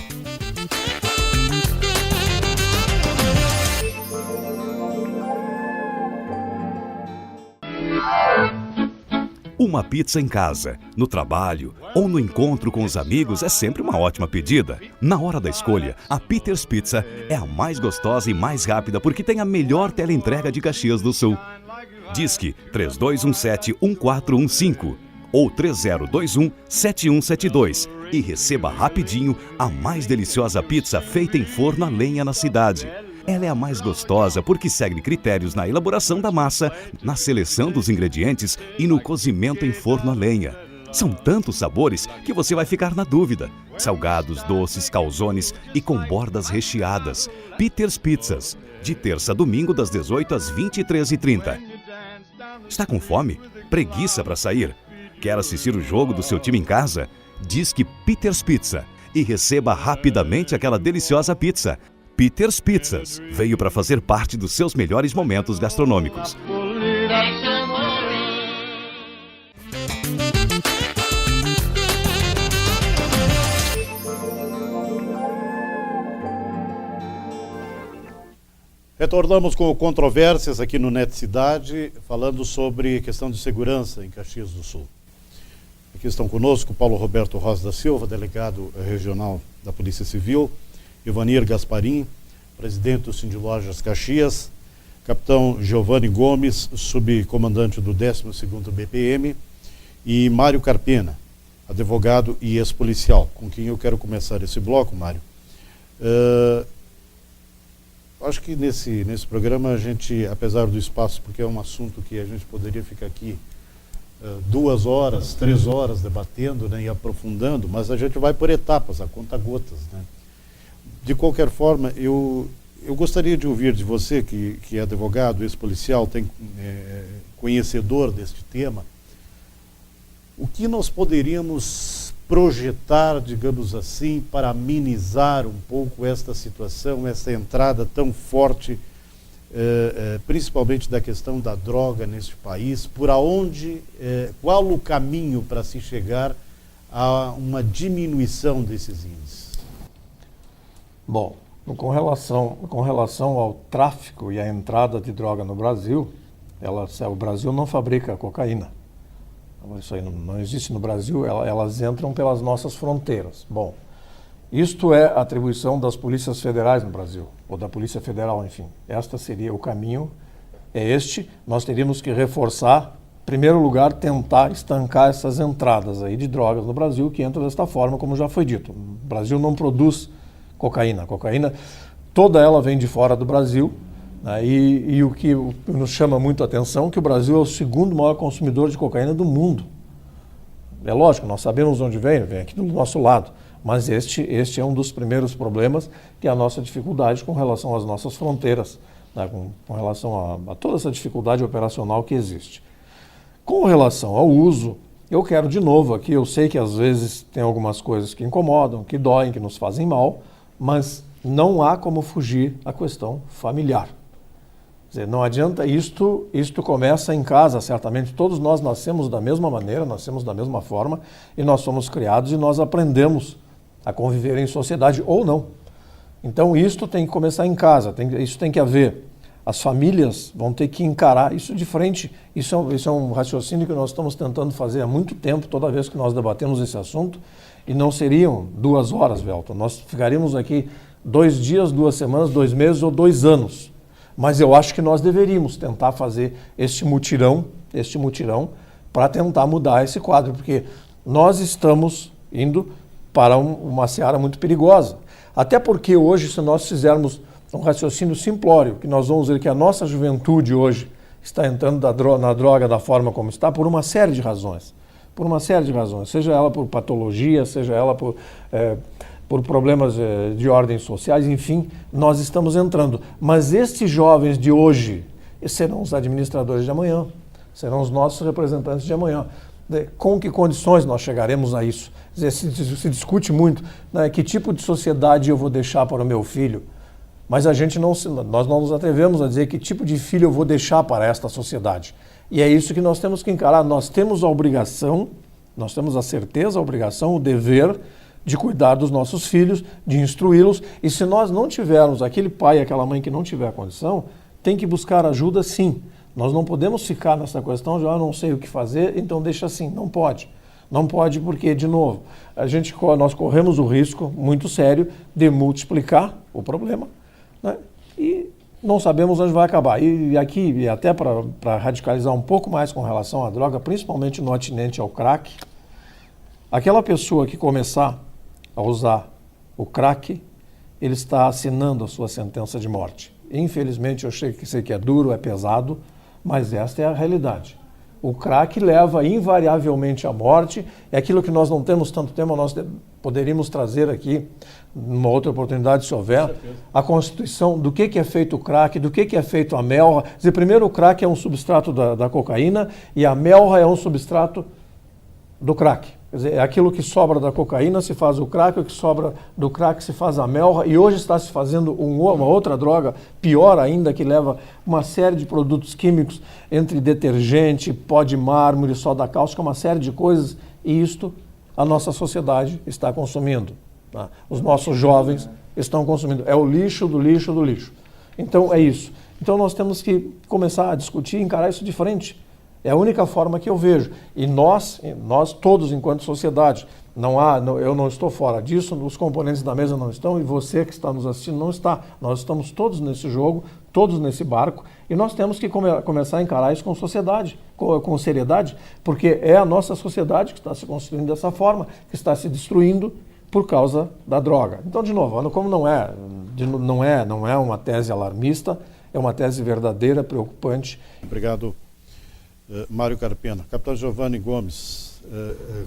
F: Uma pizza em casa, no trabalho ou no encontro com os amigos é sempre uma ótima pedida. Na hora da escolha, a Peter's Pizza é a mais gostosa e mais rápida porque tem a melhor teleentrega de Caxias do Sul. Disque 3217-1415 ou 3021-7172 e receba rapidinho a mais deliciosa pizza feita em forno a lenha na cidade. Ela é a mais gostosa porque segue critérios na elaboração da massa, na seleção dos ingredientes e no cozimento em forno a lenha. São tantos sabores que você vai ficar na dúvida. Salgados, doces, calzones e com bordas recheadas. Peter's Pizzas, de terça a domingo das 18 às 23h30. Está com fome? Preguiça para sair? Quer assistir o jogo do seu time em casa? Disque Peter's Pizza e receba rapidamente aquela deliciosa pizza. Peter's Pizzas veio para fazer parte dos seus melhores momentos gastronômicos.
G: Retornamos com controvérsias aqui no Net Cidade, falando sobre questão de segurança em Caxias do Sul. Aqui estão conosco Paulo Roberto Rosa da Silva, delegado regional da Polícia Civil, Ivanir Gasparim, presidente do Sindilojas Caxias, capitão Giovanni Gomes, subcomandante do 12º BPM, e Mário Carpena, advogado e ex-policial, com quem eu quero começar esse bloco, Mário. Acho que nesse programa a gente, apesar do espaço, porque é um assunto que a gente poderia ficar aqui 2 horas, 3 horas debatendo, né, e aprofundando, mas a gente vai por etapas, a conta-gotas, né? De qualquer forma, eu gostaria de ouvir de você, que é advogado, ex-policial, conhecedor deste tema, o que nós poderíamos projetar, digamos assim, para amenizar um pouco esta situação, essa entrada tão forte, principalmente da questão da droga neste país, qual o caminho para se chegar a uma diminuição desses índices?
E: Bom, com relação ao tráfico e à entrada de droga no Brasil, o Brasil não fabrica cocaína. Isso aí não existe no Brasil, elas entram pelas nossas fronteiras. Bom, isto é atribuição das polícias federais no Brasil, ou da Polícia Federal, enfim. Este seria o caminho, nós teríamos que reforçar, em primeiro lugar, tentar estancar essas entradas aí de drogas no Brasil, que entram desta forma, como já foi dito. O Brasil não produz cocaína. Cocaína, toda ela vem de fora do Brasil, né? E o que nos chama muito a atenção é que o Brasil é o segundo maior consumidor de cocaína do mundo. É lógico, nós sabemos onde vem aqui do nosso lado, mas este é um dos primeiros problemas, que é a nossa dificuldade com relação às nossas fronteiras, né? Com relação a toda essa dificuldade operacional que existe. Com relação ao uso, eu quero de novo aqui, eu sei que às vezes tem algumas coisas que incomodam, que doem, que nos fazem mal, mas não há como fugir à questão familiar. Quer dizer, não adianta, isto começa em casa, certamente. Todos nós nascemos da mesma maneira, nascemos da mesma forma, e nós somos criados e nós aprendemos a conviver em sociedade ou não. Então, isto tem que começar em casa, isso tem que haver. As famílias vão ter que encarar isso de frente. Isso é um raciocínio que nós estamos tentando fazer há muito tempo, toda vez que nós debatemos esse assunto, e não seriam 2 horas, Velton. Nós ficaríamos aqui 2 dias, 2 semanas, 2 meses ou 2 anos. Mas eu acho que nós deveríamos tentar fazer este mutirão para tentar mudar esse quadro, porque nós estamos indo para uma seara muito perigosa. Até porque hoje, se nós fizermos um raciocínio simplório, que nós vamos ver que a nossa juventude hoje está entrando na droga da forma como está, por uma série de razões. Seja ela por patologia, seja ela por problemas de ordem sociais, enfim, nós estamos entrando. Mas estes jovens de hoje serão os administradores de amanhã, serão os nossos representantes de amanhã. Com que condições nós chegaremos a isso? Quer dizer, se discute muito, né, que tipo de sociedade eu vou deixar para o meu filho, mas nós não nos atrevemos a dizer que tipo de filho eu vou deixar para esta sociedade. E é isso que nós temos que encarar. Nós temos a obrigação, nós temos a certeza, a obrigação, o dever de cuidar dos nossos filhos, de instruí-los. E se nós não tivermos, aquele pai e aquela mãe que não tiver a condição, tem que buscar ajuda sim. Nós não podemos ficar nessa questão de não sei o que fazer, então deixa assim. Não pode. Não pode porque, de novo, nós corremos o risco muito sério de multiplicar o problema, né? E não sabemos onde vai acabar. E aqui, até para radicalizar um pouco mais com relação à droga, principalmente no atinente ao crack, aquela pessoa que começar a usar o crack, ele está assinando a sua sentença de morte. Infelizmente, eu sei que é duro, é pesado, mas esta é a realidade. O crack leva invariavelmente à morte. É aquilo que nós não temos tanto tempo, nós poderíamos trazer aqui, numa outra oportunidade, se houver, a constituição do que é feito o crack, do que é feito a melra. Quer dizer, primeiro o crack é um substrato da cocaína e a melra é um substrato do crack. Quer dizer, é aquilo que sobra da cocaína se faz o crack, o que sobra do crack se faz a melra, e hoje está se fazendo uma outra droga, pior ainda, que leva uma série de produtos químicos, entre detergente, pó de mármore, soda cáustica, uma série de coisas, e isto a nossa sociedade está consumindo. Tá? Os nossos jovens estão consumindo. É o lixo do lixo do lixo. Então é isso. Então nós temos que começar a discutir e encarar isso de frente. É a única forma que eu vejo. E nós todos, enquanto sociedade, eu não estou fora disso, os componentes da mesa não estão, e você que está nos assistindo não está. Nós estamos todos nesse jogo, todos nesse barco, e nós temos que começar a encarar isso com sociedade, com seriedade, porque é a nossa sociedade que está se construindo dessa forma, que está se destruindo, por causa da droga. Então, de novo, como não é uma tese alarmista, é uma tese verdadeira, preocupante.
G: Obrigado, Mário Carpena. Capitão Giovanni Gomes,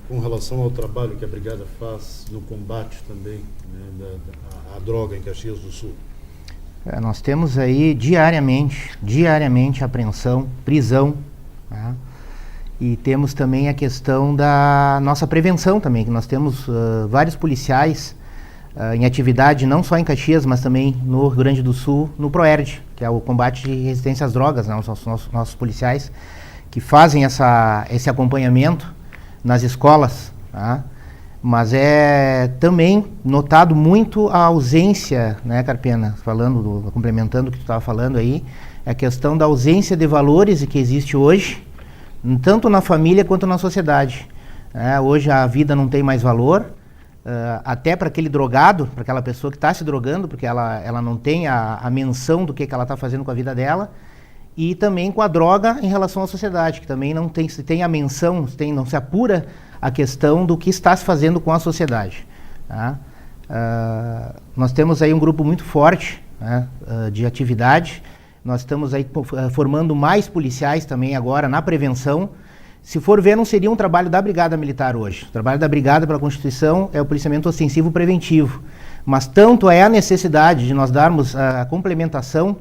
G: com relação ao trabalho que a Brigada faz no combate também, né, à droga em Caxias do Sul.
B: Nós temos aí diariamente apreensão, prisão, tá? E temos também a questão da nossa prevenção também, que nós temos vários policiais em atividade, não só em Caxias, mas também no Rio Grande do Sul, no PROERD, que é o combate de resistência às drogas, né? Nossos policiais que fazem esse acompanhamento nas escolas, tá? Mas é também notado muito a ausência, né, Carpena, complementando o que tu estava falando aí, é a questão da ausência de valores que existe hoje, tanto na família quanto na sociedade. Hoje a vida não tem mais valor, até para aquele drogado, para aquela pessoa que está se drogando, porque ela não tem a menção do que ela está fazendo com a vida dela, e também com a droga em relação à sociedade, que também não tem a menção, não se apura a questão do que está se fazendo com a sociedade. Tá? Nós temos aí um grupo muito forte, né, de atividade. Nós estamos aí formando mais policiais também agora na prevenção. Se for ver, não seria um trabalho da Brigada Militar hoje. O trabalho da Brigada pela Constituição é o policiamento ostensivo preventivo. Mas tanto é a necessidade de nós darmos a complementação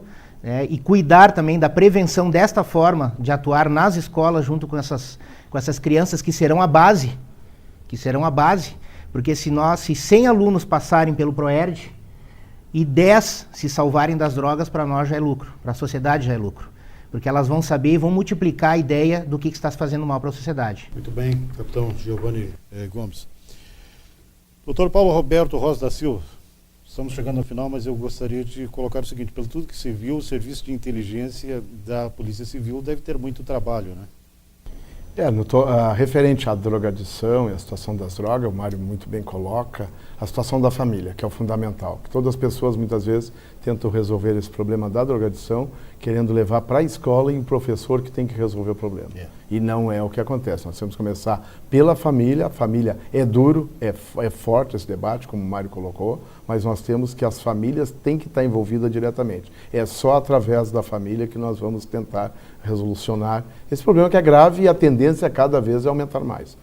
B: e cuidar também da prevenção desta forma de atuar nas escolas junto com essas crianças que serão a base. Porque se 100 alunos passarem pelo PROERD, e 10 se salvarem das drogas, para nós já é lucro, para a sociedade já é lucro. Porque elas vão saber e vão multiplicar a ideia do que está se fazendo mal para a sociedade.
G: Muito bem, capitão Giovanni Gomes. Doutor Paulo Roberto Rosa da Silva, estamos chegando ao final, mas eu gostaria de colocar o seguinte: pelo tudo que se viu, o serviço de inteligência da Polícia Civil deve ter muito trabalho, né?
D: Referente à drogadição e à situação das drogas, o Mário muito bem coloca, a situação da família, que é o fundamental. Que todas as pessoas, muitas vezes, tentam resolver esse problema da drogadição, querendo levar para a escola e um professor que tem que resolver o problema. E não é o que acontece. Nós temos que começar pela família. A família é duro, é forte esse debate, como o Mário colocou, mas nós temos que as famílias têm que estar envolvidas diretamente. É só através da família que nós vamos tentar resolucionar esse problema, que é grave, e a tendência cada vez é aumentar mais.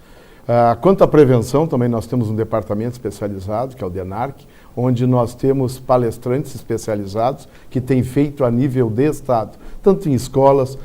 D: Quanto à prevenção, também nós temos um departamento especializado, que é o DENARC, onde nós temos palestrantes especializados que têm feito a nível de Estado, tanto em escolas,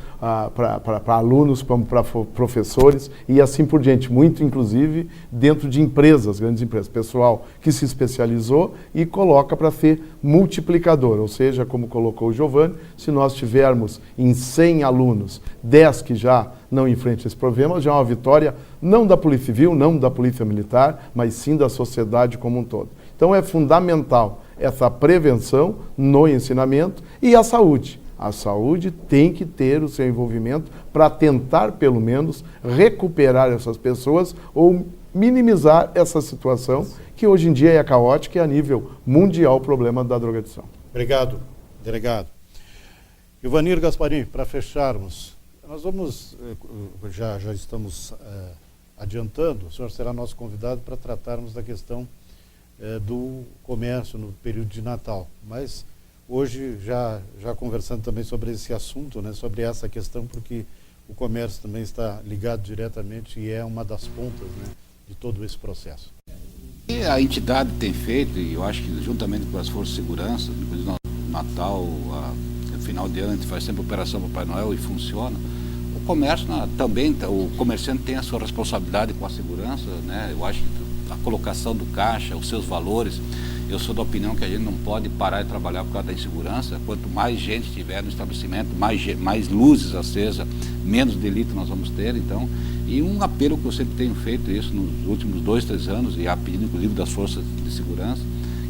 D: para alunos como para professores e assim por diante, muito inclusive dentro de empresas, grandes empresas, pessoal que se especializou e coloca para ser multiplicador, ou seja, como colocou o Giovanni, se nós tivermos em 100 alunos, 10 que já não enfrentam esse problema, já é uma vitória não da Polícia Civil, não da Polícia Militar, mas sim da sociedade como um todo. Então é fundamental essa prevenção no ensinamento e a saúde. A saúde tem que ter o seu envolvimento para tentar, pelo menos, recuperar essas pessoas ou minimizar essa situação que hoje em dia é caótica e a nível mundial o problema da drogadição.
G: Obrigado, delegado. Ivanir Gasparim, para fecharmos, nós vamos, já estamos adiantando, o senhor será nosso convidado para tratarmos da questão do comércio no período de Natal, mas hoje já conversando também sobre esse assunto, né, sobre essa questão, porque o comércio também está ligado diretamente e é uma das pontas, né, de todo esse processo.
C: E a entidade tem feito, e eu acho que juntamente com as forças de segurança, depois do Natal, no final de ano, a gente faz sempre Operação Papai Noel e funciona. O comércio também, o comerciante tem a sua responsabilidade com a segurança, né? Eu acho que a colocação do caixa, os seus valores, eu sou da opinião que a gente não pode parar de trabalhar por causa da insegurança. Quanto mais gente tiver no estabelecimento, mais luzes acesas, menos delito nós vamos ter. Então, e um apelo que eu sempre tenho feito isso nos últimos 2, 3 anos, e a pedido inclusive das forças de segurança,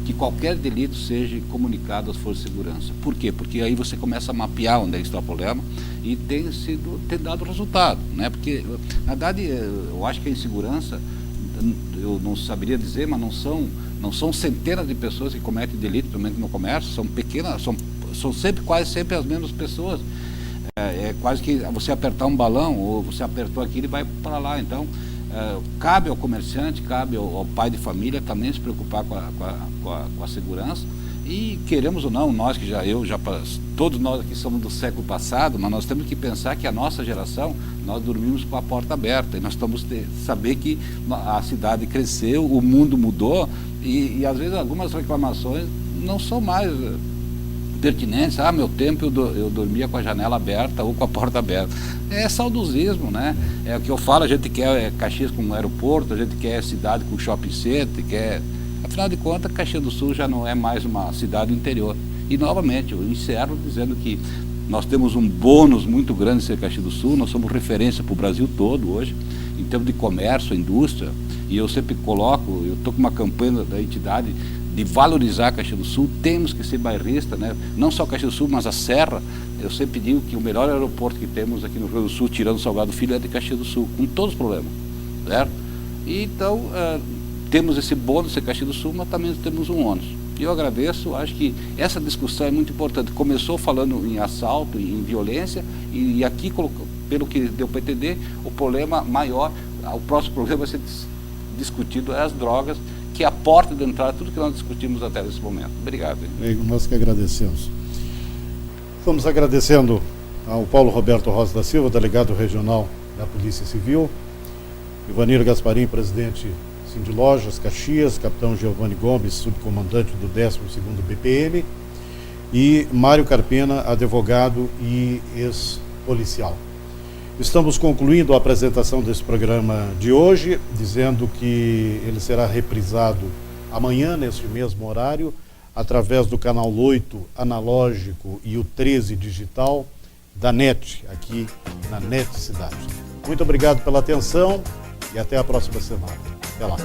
C: que qualquer delito seja comunicado às forças de segurança. Por quê? Porque aí você começa a mapear onde está o problema e tem dado resultado, né? Porque, na verdade, eu acho que a insegurança, eu não saberia dizer, mas não são centenas de pessoas que cometem delito, principalmente no comércio, são pequenas, são quase sempre as mesmas pessoas. É quase que você apertar um balão, ou você apertou aqui, ele vai para lá. Então, cabe ao comerciante, cabe ao pai de família também se preocupar com a segurança. E queremos ou não, nós que todos nós aqui somos do século passado, mas nós temos que pensar que a nossa geração, nós dormimos com a porta aberta, e nós temos que saber que a cidade cresceu, o mundo mudou, e às vezes algumas reclamações não são mais pertinentes. Meu tempo eu dormia com a janela aberta ou com a porta aberta. É saudosismo, né? É o que eu falo, a gente quer Caxias com um aeroporto, a gente quer cidade com shopping center, quer... Afinal de contas, Caxias do Sul já não é mais uma cidade do interior. E, novamente, eu encerro dizendo que nós temos um bônus muito grande de ser Caxias do Sul, nós somos referência para o Brasil todo hoje, em termos de comércio, indústria, e eu sempre coloco, eu estou com uma campanha da entidade de valorizar Caxias do Sul, temos que ser bairrista, né? Não só Caxias do Sul, mas a Serra. Eu sempre digo que o melhor aeroporto que temos aqui no Rio Grande do Sul, tirando Salgado Filho, é de Caxias do Sul, com todos os problemas, certo? E, então, temos esse bônus de ser Caxias do Sul, mas também temos um ônus. E eu agradeço, acho que essa discussão é muito importante. Começou falando em assalto, em violência, e aqui, pelo que deu para entender, o problema maior, o próximo problema vai ser discutido é as drogas, que é a porta de entrada, tudo que nós discutimos até esse momento. Obrigado.
G: Nós que agradecemos. Estamos agradecendo ao Paulo Roberto Rosa da Silva, delegado regional da Polícia Civil, Ivanir Gasparim, presidente de Lojas Caxias, capitão Giovanni Gomes, subcomandante do 12º BPM, e Mário Carpena, advogado e ex-policial. Estamos concluindo a apresentação desse programa de hoje, dizendo que ele será reprisado amanhã, neste mesmo horário, através do canal 8 analógico e o 13 digital da NET, aqui na NET Cidade. Muito obrigado pela atenção e até a próxima semana. Até lá.